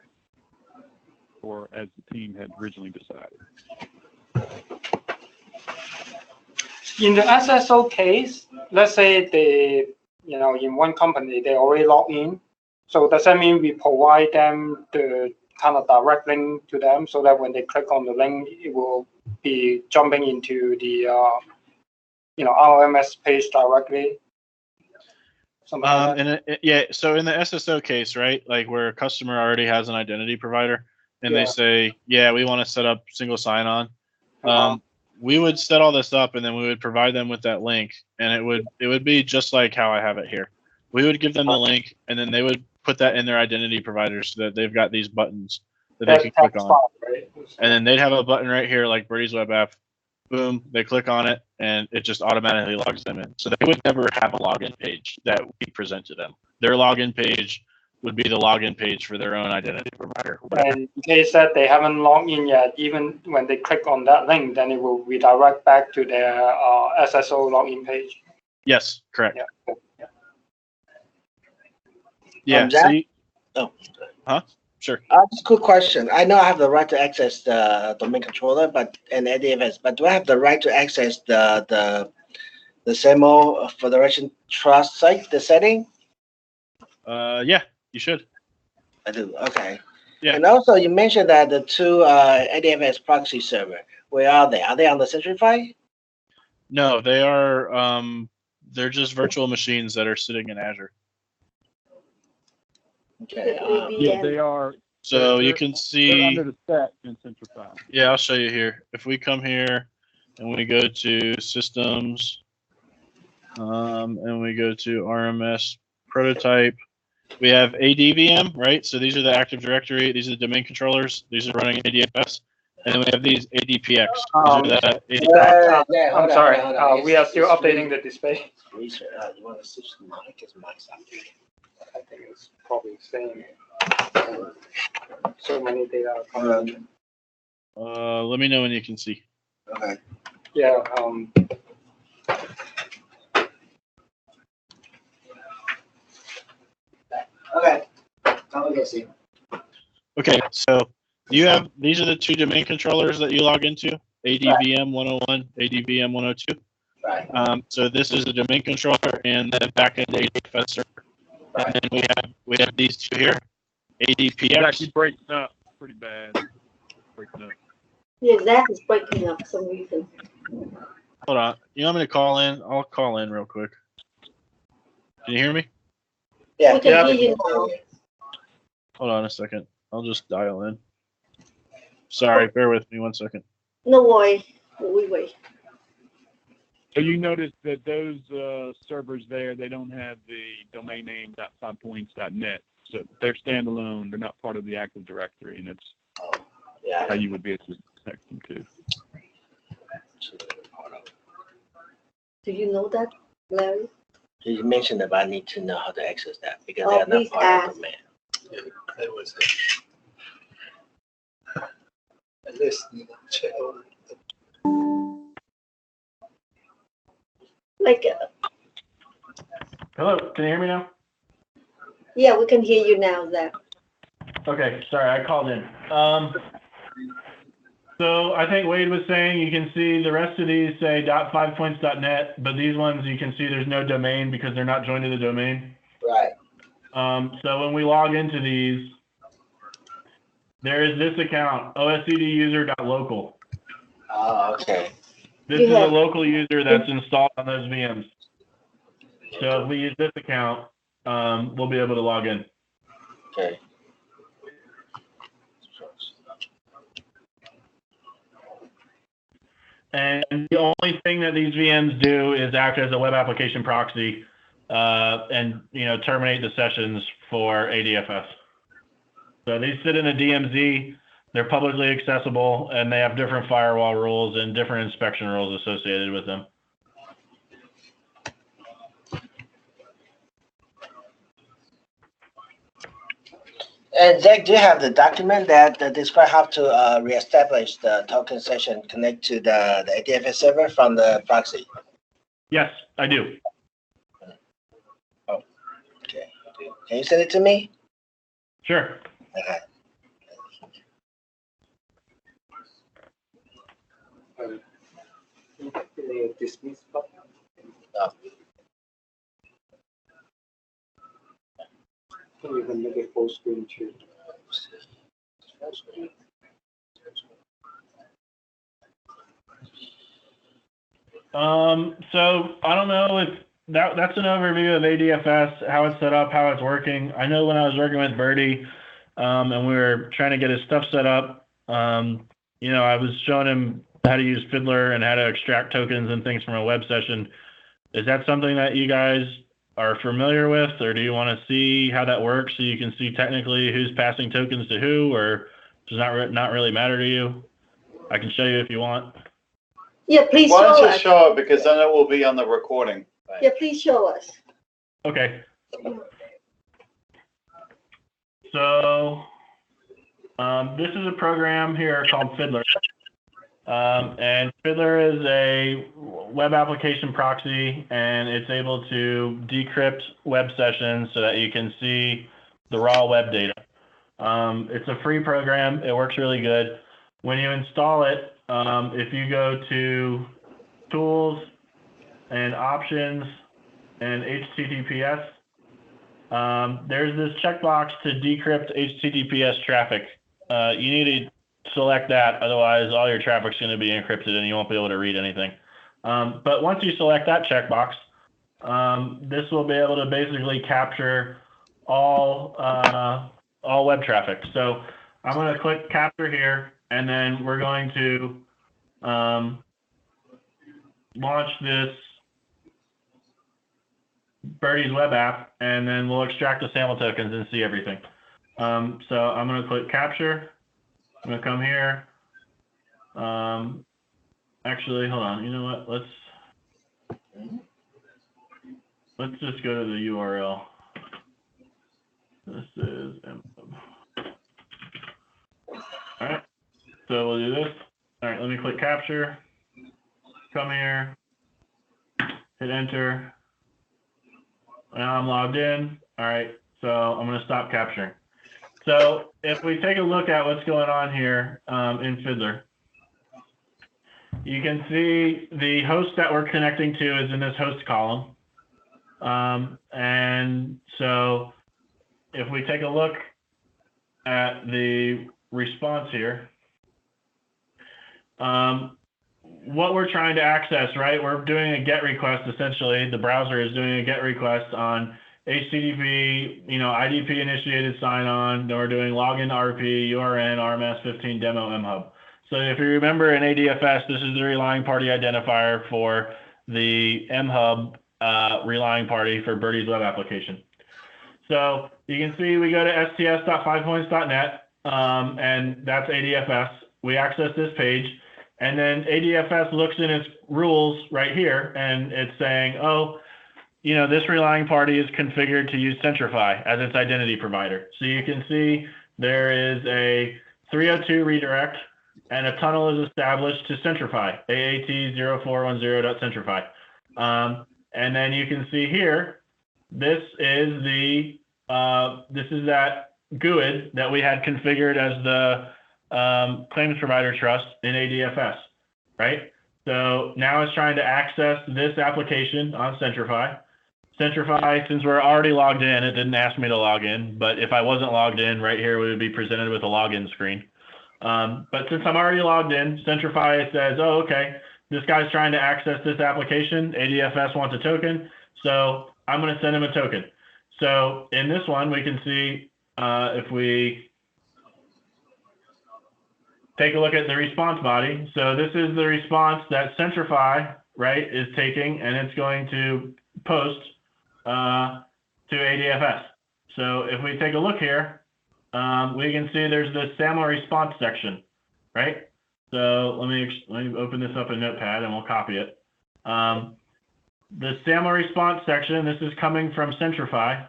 or as the team had originally decided. In the SSO case, let's say they, in one company, they already log in. So does that mean we provide them the kind of direct link to them, so that when they click on the link, it will be jumping into the, RMS page directly? Something like that? So in the SSO case, right, like where a customer already has an identity provider, and they say, we want to set up single sign-on. We would set all this up, and then we would provide them with that link, and it would be just like how I have it here. We would give them the link, and then they would put that in their identity provider, so that they've got these buttons that they can click on. Right? And then they'd have a button right here, like Brady's Web App. Boom, they click on it, and it just automatically logs them in. So they would never have a login page that we present to them. Their login page would be the login page for their own identity provider. And in case that they haven't logged in yet, even when they click on that link, then it will redirect back to their SSO login page. Yes, correct. Yeah. Sure. Just a quick question. I know I have the right to access the domain controller, and ADFS, but do I have the right to access the SAML Federation Trust site, the setting? Yeah, you should. I do. Okay. Yeah. And also, you mentioned that the two ADFS proxy server. Where are they? Are they on the Centrify? No, they are. They're just virtual machines that are sitting in Azure. Okay. Yeah, they are. So you can see under the stack in Centrify. Yeah, I'll show you here. If we come here and we go to Systems, and we go to RMS Prototype, we have ADVM, right? So these are the Active Directory. These are the domain controllers. These are running ADFS. And then we have these ADPX. I'm sorry. We are still updating the display. You want to switch the mic? Because mic's up. I think it's probably the same. So many data are coming in. Let me know when you can see. Okay. Yeah. Okay. Okay, see. Okay, so these are the two domain controllers that you log into, ADVM 101, ADVM 102. Right. So this is the domain controller and the backend ADFS server. Right. And then we have these two here, ADPX. It's actually breaking up pretty bad. breaking up. Yeah, Zach is breaking up for some reason. Hold on. You want me to call in? I'll call in real quick. Can you hear me? Yeah. We can Yeah, hear you now. Hold on a second. I'll just dial in. Sorry, bear with me 1 second. No worry. We wait. So you notice that those servers there, they don't have the domain name .5points.net. So they're standalone. They're not part of the Active Directory, and it's Yeah. how you would be able to connect them to. Do you know that, Larry? You mentioned about I need to know how to access that because Oh, they are not please part of ask. the domain. Yeah, that was it. Let's check out. Like, Hello, can you hear me now? yeah, we can hear you now, Zach. Okay, sorry, I called in. So I think Wade was saying you can see the rest of these say .5points.net, but these ones you can see there's no domain because they're not joined to the domain. Right. So when we log into these, there is this account, oscduser.local. Oh, okay. This You is a have- local user that's installed on those VMs. So if we use this account, we'll be able to log in. Okay. And the only thing that these VMs do is act as a web application proxy and terminate the sessions for ADFS. So these sit in a DMZ, they're publicly accessible, and they have different firewall rules and different inspection rules associated with them. And Zach, do you have the document that describe how to reestablish the token session connect to the ADFS server from the proxy? Yes, I do. Okay. Can you send it to me? Sure. Okay. Dismiss button. Oh. You can make it full screen too. So I don't know if that's an overview of ADFS, how it's set up, how it's working. I know when I was working with Birdie, and we were trying to get his stuff set up, I was showing him how to use Fiddler and how to extract tokens and things from a web session. Is that something that you guys are familiar with, or do you want to see how that works so you can see technically who's passing tokens to who, or does not really matter to you? I can show you if you want. Yeah, please Why show don't you us. show it, because then it will be on the recording. Yeah, please show us. Okay. So this is a program here called Fiddler. And Fiddler is a web application proxy, and it's able to decrypt web sessions so that you can see the raw web data. It's a free program. It works really good. When you install it, if you go to Tools and Options and HTTPS, there's this checkbox to decrypt HTTPS traffic. You need to select that, otherwise all your traffic's going to be encrypted and you won't be able to read anything. But once you select that checkbox, this will be able to basically capture all web traffic. So I'm going to click capture here, and then we're going to launch this Birdie's web app, and then we'll extract the sample tokens and see everything. So I'm going to click capture. I'm going to come here. Actually, hold on. You know what? Let's just go to the URL. This is all right. So we'll do this. All right. Let me click capture. Come here. Hit enter. Now I'm logged in. All right. So I'm going to stop capturing. So if we take a look at what's going on here in Fiddler, you can see the host that we're connecting to is in this host column. And so if we take a look at the response here, what we're trying to access, right? We're doing a GET request, essentially. The browser is doing a GET request on HTTP, IDP initiated sign-on. Then we're doing login RP, URN, RMS 15 demo mhub. So if you remember in ADFS, this is the relying party identifier for the mhub relying party for Birdie's web application. So you can see we go to sts.5points.net, and that's ADFS. We access this page, and then ADFS looks in its rules right here, and it's saying, oh, this relying party is configured to use Centrify as its identity provider. So you can see there is a 302 redirect, and a tunnel is established to Centrify, AAT0410.centrify. And then you can see here, this is that GUID that we had configured as the claims provider trust in ADFS, right? So now it's trying to access this application on Centrify. Centrify, since we're already logged in, it didn't ask me to log in, but if I wasn't logged in, right here, we would be presented with a login screen. But since I'm already logged in, Centrify says, oh, okay, this guy's trying to access this application. ADFS wants a token, so I'm going to send him a token. So in this one, we can see if we take a look at the response body. So this is the response that Centrify, right, is taking, and it's going to post to ADFS. So if we take a look here, we can see there's the SAML response section, right? So let me open this up in Notepad and we'll copy it. The SAML response section, this is coming from Centrify.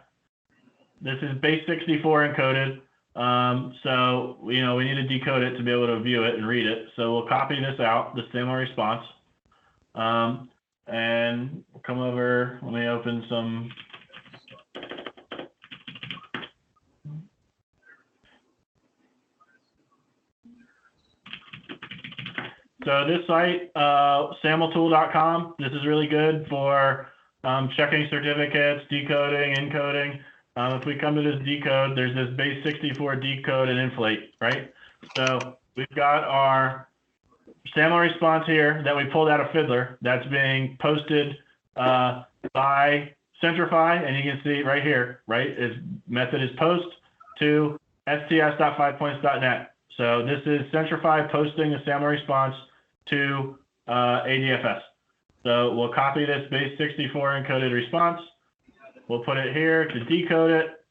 This is base 64 encoded. So, we need to decode it to be able to view it and read it. So we'll copy this out, the SAML response. And we'll come over, let me open some. So this site, samletool.com, this is really good for checking certificates, decoding, encoding. If we come to this decode, there's this base 64 decode and inflate, right? So we've got our SAML response here that we pulled out of Fiddler that's being posted by Centrify, and you can see right here, right? Its method is post to sts.5points.net. So this is Centrify posting the SAML response to ADFS. So we'll copy this base 64 encoded response. We'll put it here to decode it.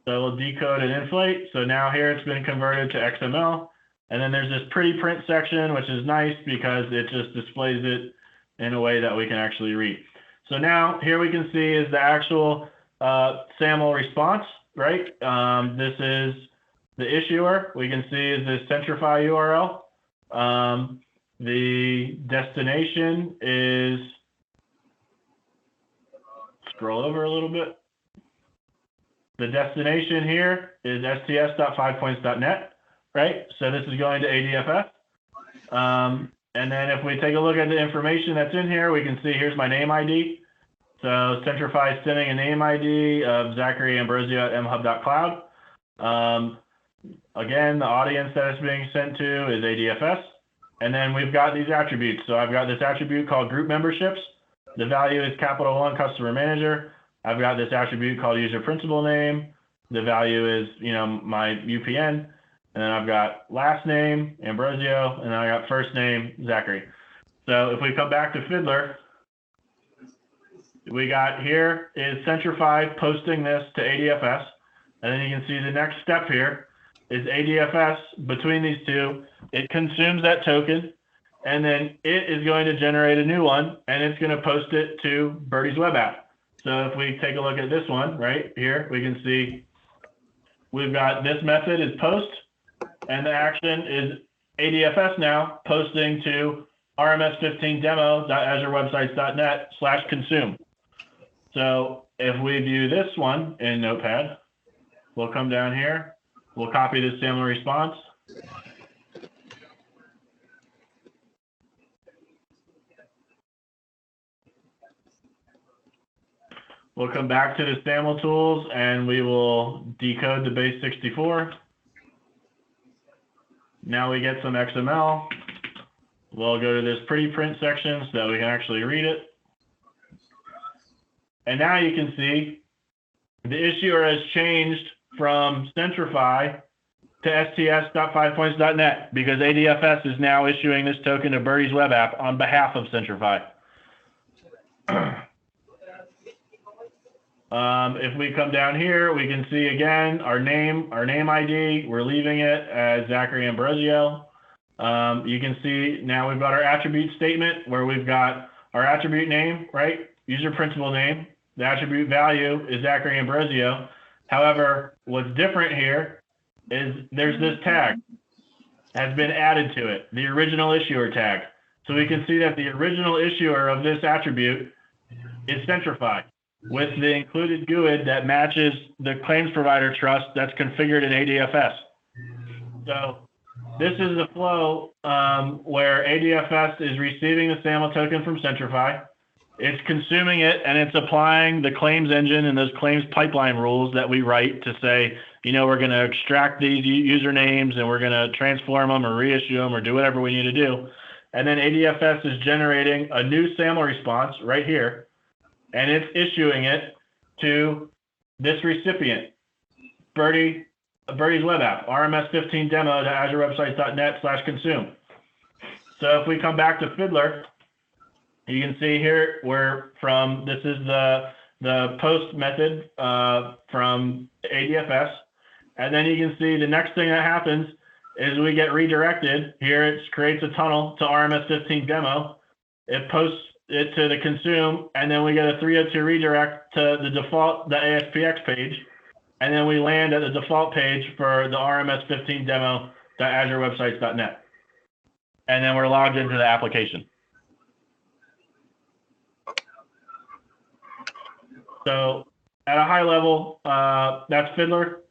So we'll decode and inflate. So now here it's been converted to XML. And then there's this pretty print section, which is nice because it just displays it in a way that we can actually read. So now here we can see is the actual SAML response, right? This is the issuer. We can see is this Centrify URL. The destination is, scroll over a little bit. The destination here is sts.5points.net, right? So this is going to ADFS. And then if we take a look at the information that's in here, we can see here's my name ID. So Centrify is sending a name ID of Zachary Ambrosio at mhub.cloud. Again, the audience that it's being sent to is ADFS. And then we've got these attributes. So I've got this attribute called group memberships. The value is capital 1 customer manager. I've got this attribute called user principal name. The value is, my UPN. And then I've got last name, Ambrosio, and then I got first name, Zachary. So if we come back to Fiddler, we got here is Centrify posting this to ADFS. And then you can see the next step here is ADFS between these two. It consumes that token, and then it is going to generate a new one, and it's going to post it to Birdie's web app. So if we take a look at this one right here, we can see we've got this method is post, and the action is ADFS now posting to rms15demo.azurewebsites.net/consume. So if we view this one in Notepad, we'll come down here. We'll copy this SAML response. We'll come back to the SAML tools and we will decode the base 64. Now we get some XML. We'll go to this pretty print section so that we can actually read it. And now you can see the issuer has changed from Centrify to sts.5points.net because ADFS is now issuing this token to Birdie's web app on behalf of Centrify. If we come down here, we can see again our name ID. We're leaving it as Zachary Ambrosio. You can see now we've got our attribute statement where we've got our attribute name, right? User principal name. The attribute value is Zachary Ambrosio. However, what's different here is there's this tag has been added to it, the original issuer tag. So we can see that the original issuer of this attribute is Centrify with the included GUID that matches the claims provider trust that's configured in ADFS. So this is the flow where ADFS is receiving the SAML token from Centrify. It's consuming it and it's applying the claims engine and those claims pipeline rules that we write to say, you know, we're going to extract these usernames and we're going to transform them or reissue them or do whatever we need to do. And then ADFS is generating a new SAML response right here, and it's issuing it to this recipient, Birdie's web app, rms15demo.azurewebsites.net/consume. So if we come back to Fiddler, you can see here this is the post method from ADFS. And then you can see the next thing that happens is we get redirected. Here it creates a tunnel to RMS15 demo. It posts it to the consume, and then we get a 302 redirect to the default, the ASPX page. And then we land at the default page for the RMS15 demo.azurewebsites.net. And then we're logged into the application. So at a high level, that's Fiddler.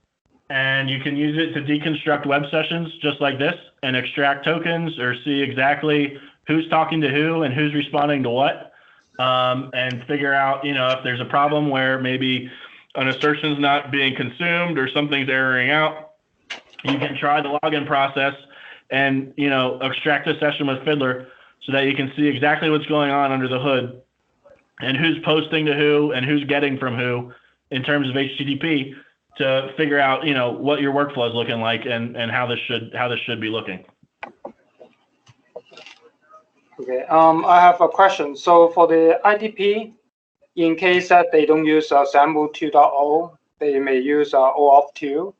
And you can use it to deconstruct web sessions just like this and extract tokens or see exactly who's talking to who and who's responding to what, and figure out, you know, if there's a problem where maybe an assertion's not being consumed or something's erroring out. You can try the login process and, you know, extract a session with Fiddler so that you can see exactly what's going on under the hood and who's posting to who and who's getting from who in terms of HTTP to figure out, you know, what your workflow is looking like and how this should be looking. Okay, I have a question. So for the IDP, in case that they don't use SAML 2.0, they may use OAuth 2.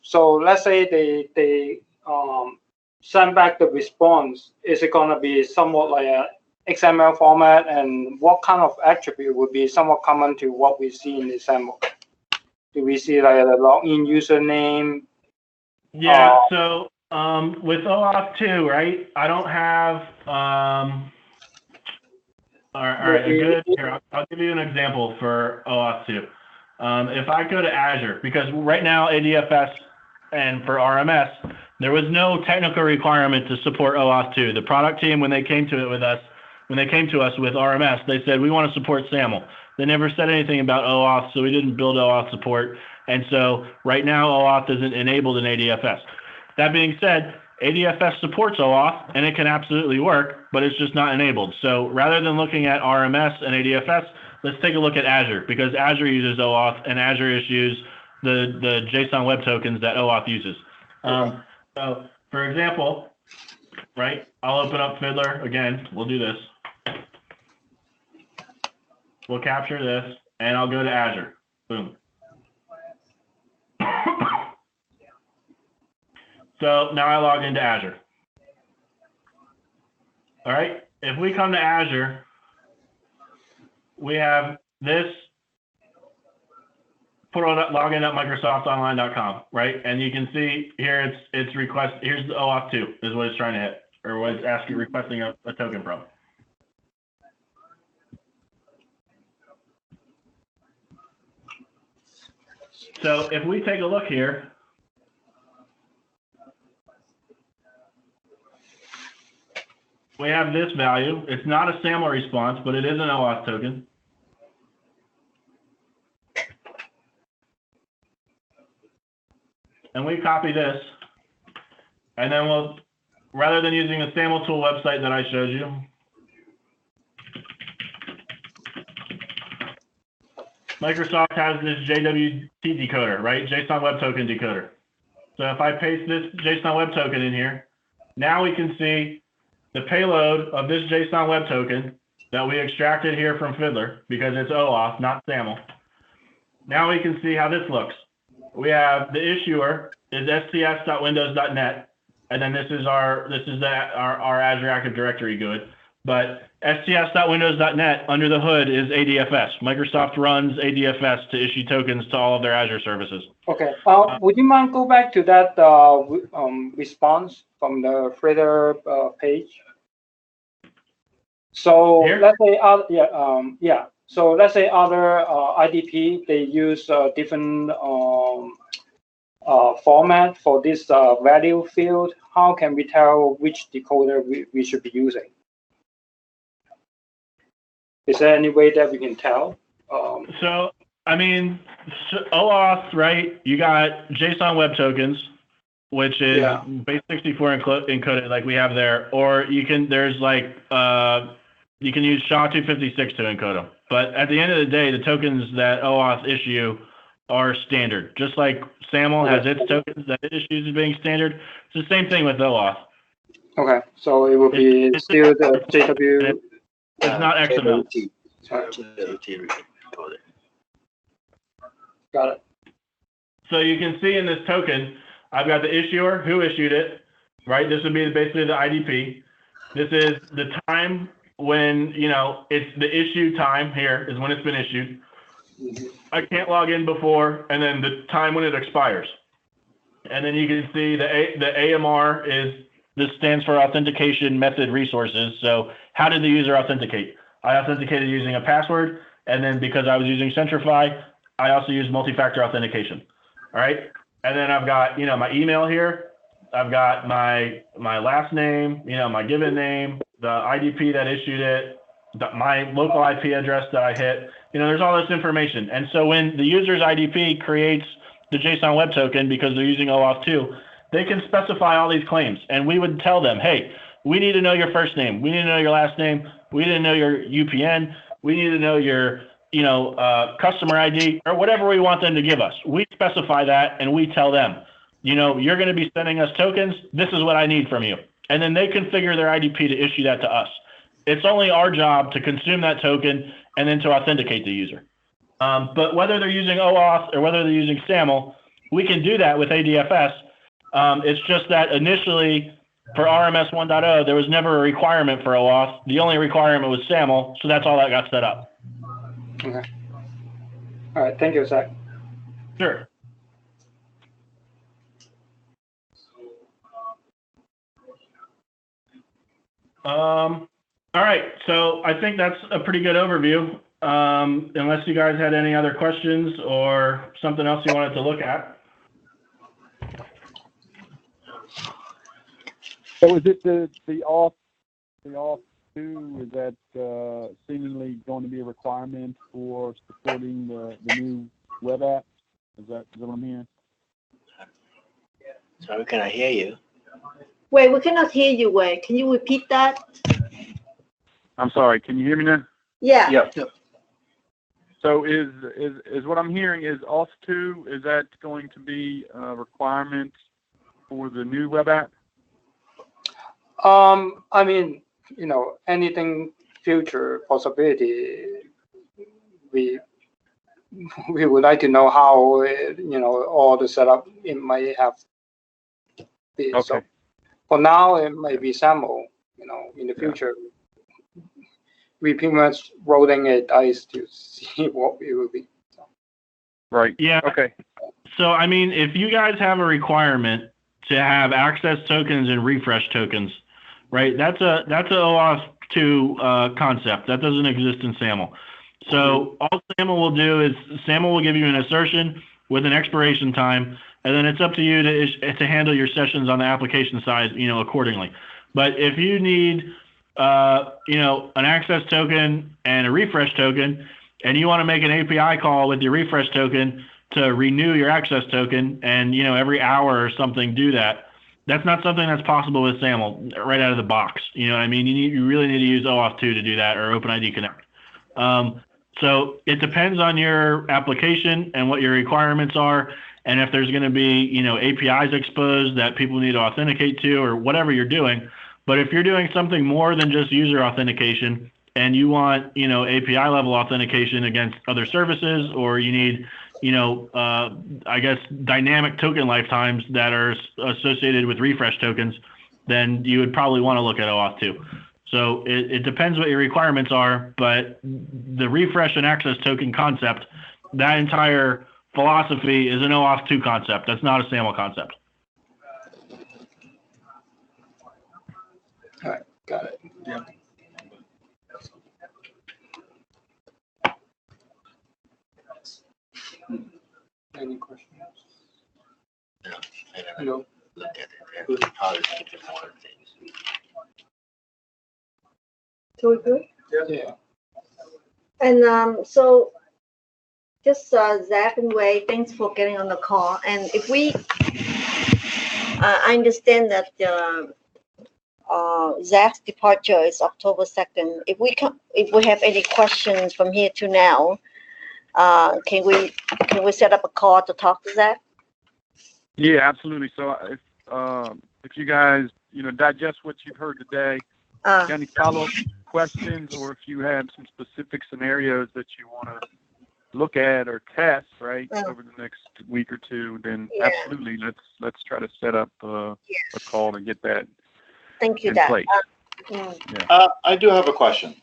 So let's say they send back the response. Is it gonna be somewhat like a XML format, and what kind of attribute would be somewhat common to what we see in the SAML? Do we see like a login username? Yeah, so with OAuth 2, right? I don't have all right, here, I'll give you an example for OAuth 2. If I go to Azure, because right now ADFS and for RMS, there was no technical requirement to support OAuth 2. The product team, when they came to us with RMS, they said, we want to support SAML. They never said anything about OAuth, so we didn't build OAuth support. And so right now, OAuth isn't enabled in ADFS. That being said, ADFS supports OAuth, and it can absolutely work, but it's just not enabled. So rather than looking at RMS and ADFS, let's take a look at Azure, because Azure uses OAuth, and Azure issues the JSON web tokens that OAuth uses. So for example, right, I'll open up Fiddler again. We'll do this. We'll capture this, and I'll go to Azure. Boom. So now I log into Azure. All right, if we come to Azure, we have this login.microsoftonline.com, right? And you can see here it's request. Here's the OAuth 2 is what it's trying to hit, or what it's asking, requesting a token from. So if we take a look here, we have this value. It's not a SAML response, but it is an OAuth token. And we copy this, And then we'll, rather than using the SAML tool website that I showed you, Microsoft has this JWT decoder, right? JSON Web Token decoder. So if I paste this JSON Web Token in here, now we can see the payload of this JSON Web Token that we extracted here from Fiddler because it's OAuth, not SAML. Now we can see how this looks. We have the issuer is sts.windows.net, and then this is our Azure Active Directory GUID. But sts.windows.net under the hood is ADFS. Microsoft runs ADFS to issue tokens to all of their Azure services. Okay. Would you mind go back to that response from the Fiddler page? So Here? let's say So let's say other IDP, they use different format for this value field. How can we tell which decoder we should be using? Is there any way that we can tell? So, I mean, OAuth, right? You got JSON Web Tokens, which is base64 encoded like we have there, or you can, there's like, you can use SHA-256 to encode them. But at the end of the day, the tokens that OAuth issue are standard. Just like SAML has its tokens that it issues as being standard, it's the same thing with OAuth. Okay, so it will be still the JW. It's not XML. Got it. So you can see in this token, I've got the issuer, who issued it, right? This would be basically the IDP. This is the time when, you know, it's the issue time here is when it's been issued. I can't log in before, and then the time when it expires. And then you can see the AMR is, this stands for Authentication Method Resources. So how did the user authenticate? I authenticated using a password, and then because I was using Centrify, I also used multi-factor authentication. All right. And then I've got, you know, my email here. I've got my last name, you know, my given name, the IDP that issued it, my local IP address that I hit. You know, there's all this information. And so when the user's IDP creates the JSON Web Token because they're using OAuth 2, they can specify all these claims. And we would tell them, hey, we need to know your first name. We need to know your last name. We need to know your UPN. We need to know your, you know, customer ID or whatever we want them to give us. We specify that and we tell them, you know, you're going to be sending us tokens. This is what I need from you. And then they configure their IDP to issue that to us. It's only our job to consume that token and then to authenticate the user. But whether they're using OAuth or whether they're using SAML, we can do that with ADFS. It's just that initially for RMS 1.0, there was never a requirement for OAuth. The only requirement was SAML, so that's all that got set up. Okay. All right. Thank you, Zach. Sure. All right, so I think that's a pretty good overview. Unless you guys had any other questions or something else you wanted to look at. So is it the auth 2, is that seemingly going to be a requirement for supporting the new web app? Is that what I'm hearing? Sorry, can I hear you? Wait, we cannot hear you, Wei. Can you repeat that? I'm sorry, can you hear me now? Yeah. Yep. So is what I'm hearing is auth 2, is that going to be a requirement for the new web app? I mean, you know, anything future possibility, we would like to know how, you know, all the setup it might have been. Okay. So for now, it might be SAML, you know, in the future. We pretty much rolling a dice to see what it will be. So. Right. Yeah. Okay. So, I mean, if you guys have a requirement to have access tokens and refresh tokens, right? That's a OAuth 2 concept that doesn't exist in SAML. So all SAML will do is SAML will give you an assertion with an expiration time, and then it's up to you to handle your sessions on the application side, you know, accordingly. But if you need, you know, an access token and a refresh token, and you want to make an API call with your refresh token to renew your access token, and, you know, every hour or something do that, That's not something that's possible with SAML right out of the box. You know what I mean? You really need to use OAuth 2 to do that, or OpenID Connect. So it depends on your application and what your requirements are, and if there's going to be, APIs exposed that people need to authenticate to, or whatever you're doing. But if you're doing something more than just user authentication, and you want, API level authentication against other services, or you need, dynamic token lifetimes that are associated with refresh tokens, then you would probably want to look at OAuth 2. So it depends what your requirements are, but the refresh and access token concept, that entire philosophy is an OAuth 2 concept. That's not a SAML concept. All right, got it. Yeah. Any questions? No. Look at it. How is it different things? So we're good? Yeah. And so just Zach and Wei, thanks for getting on the call. And if we, I understand that Zach's departure is October 2nd. If we have any questions from here to now, can we set up a call to talk to Zach? Yeah, absolutely. So if you guys, digest what you've heard today, got any follow-up questions, or if you have some specific scenarios that you want to look at or test, right, over the next week or two, then absolutely, let's try to set up a call and get that. Thank you, in Zach. place. I do have a question.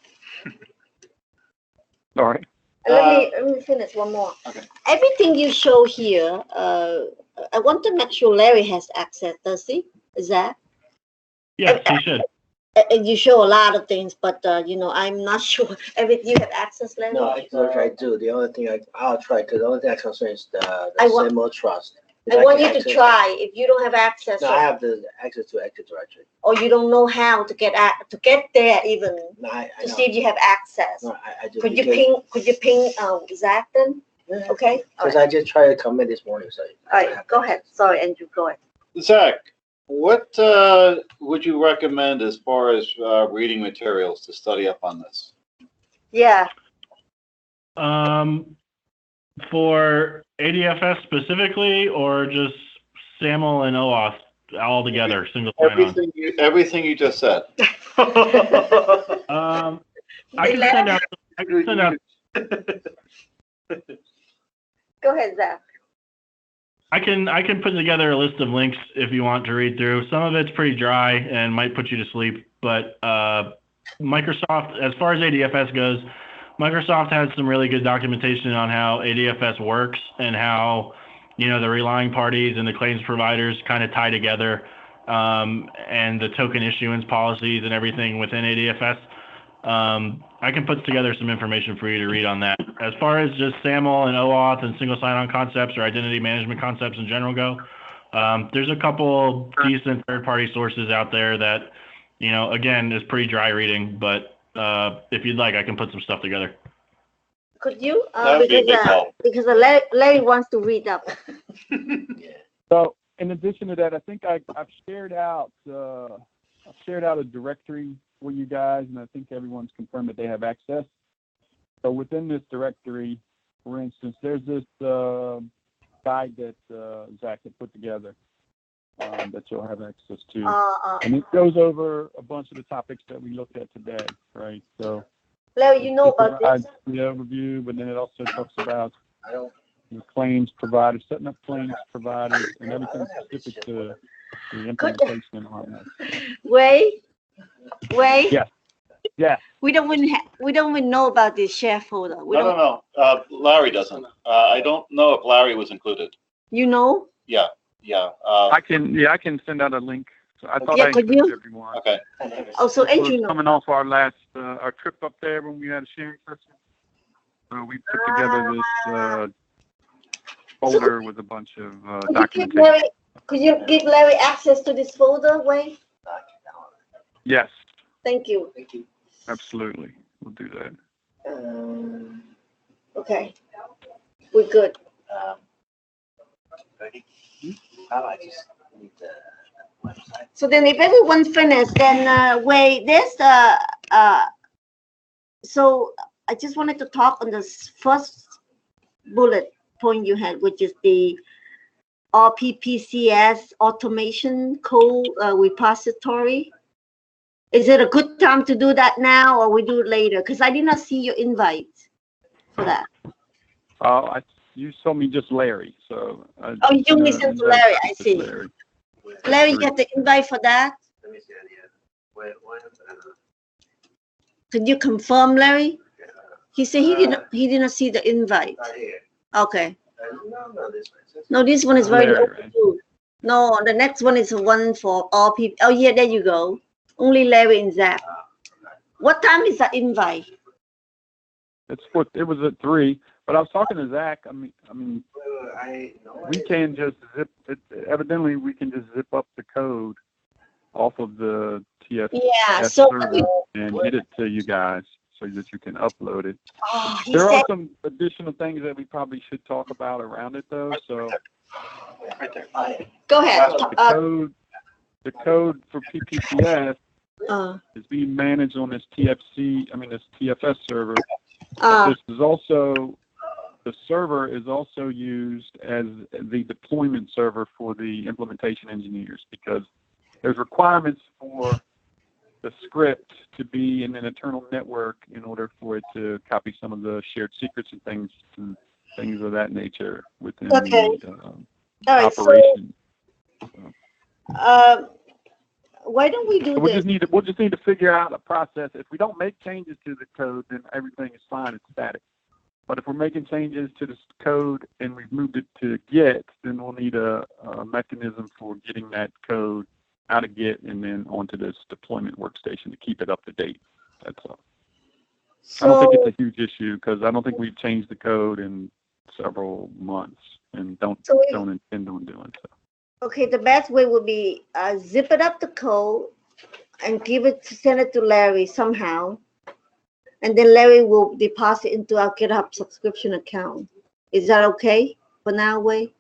All right. Let me finish one more. Okay. Everything you show here, I want to make sure Larry has access. Does he? Is that? Yes, he should. You show a lot of things, but I'm not sure. You have access, Larry? No, I do. The only thing I'll try, because the only thing I concern is the SAML trust. I want you to try. If you don't have access, no, I have the access to Active Directory. Or you don't know how to get there even to see if you have access. No, I do. Could you ping Zach then? Yeah. Okay. Because I just tried to commit this morning, so. All right, go ahead. Sorry, Andrew, go ahead. Zach, what would you recommend as far as reading materials to study up on this? Yeah. For ADFS specifically, or just SAML and OAuth all together, single sign-on? Everything you just said. I can send out. Go ahead, Zach. I can put together a list of links if you want to read through. Some of it's pretty dry and might put you to sleep, but Microsoft, as far as ADFS goes, Microsoft has some really good documentation on how ADFS works and how, the relying parties and the claims providers kind of tie together, and the token issuance policies and everything within ADFS. I can put together some information for you to read on that. As far as just SAML and OAuth and single sign-on concepts or identity management concepts in general go, there's a couple decent third-party sources out there that, again, is pretty dry reading, but if you'd like, I can put some stuff together. Could you? Because Larry wants to read up. So, in addition to that, I think I've shared out a directory for you guys, and I think everyone's confirmed that they have access. So within this directory, for instance, there's this guide that Zach had put together that you'll have access to. And it goes over a bunch of the topics that we looked at today, right? So Larry, you know about this? The overview, but then it also talks about claims providers, setting up claims providers, and everything specific to the implementation in RMS. Wei? Yes. Yeah. We don't even know about this share folder. No. Larry doesn't. I don't know if Larry was included. You know? Yeah. I can send out a link. So I thought I included everyone. Okay. Also, Andrew, coming off our last our trip up there when we had a sharing session. So we put together this folder with a bunch of documentation. Could you give Larry access to this folder, Wei? Yes. Thank you. Absolutely. We'll do that. Okay. We're good. Ready? I just need the So then if everyone's finished, then wait, there's so I just wanted to talk on this first bullet point you had, which is the RPPCS automation code repository. Is it a good time to do that now, or we do it later? Because I did not see your invite for that. You told me just Larry, so. Oh, you listened to Larry, I see. Larry, you have the invite for that? Let me see it. Could you confirm, Larry? He said he didn't see the invite. Right here. Okay. No, this one. No, this one is very Larry, overdue. No, the next one is one for all people. Oh, yeah, there you go. Only Larry and Zach. What time is that invite? It was at 3, but I was talking to Zach. I mean, we can just zip it. Evidently, we can just zip up the code off of the TFS server and get it to you guys so that you can upload it. There are some additional things that we probably should talk about around it, though. So, Right there. Go ahead. The code for PPCS is being managed on this this TFS server. This is also, the server is also used as the deployment server for the implementation engineers, because there's requirements for the script to be in an internal network in order for it to copy some of the shared secrets and things of that nature within the operation. Why don't we do we'll this? We'll just need to figure out a process. If we don't make changes to the code, then everything is fine. It's static. But if we're making changes to this code and we've moved it to Git, then we'll need a mechanism for getting that code out of Git and then onto this deployment workstation to keep it up to date. That's all. I don't think it's a huge issue, because I don't think we've changed the code in several months and don't intend on doing so. Okay, the best way would be zip it up the code and send it to Larry somehow, and then Larry will deposit into our GitHub subscription account. Is that okay for now, Wei?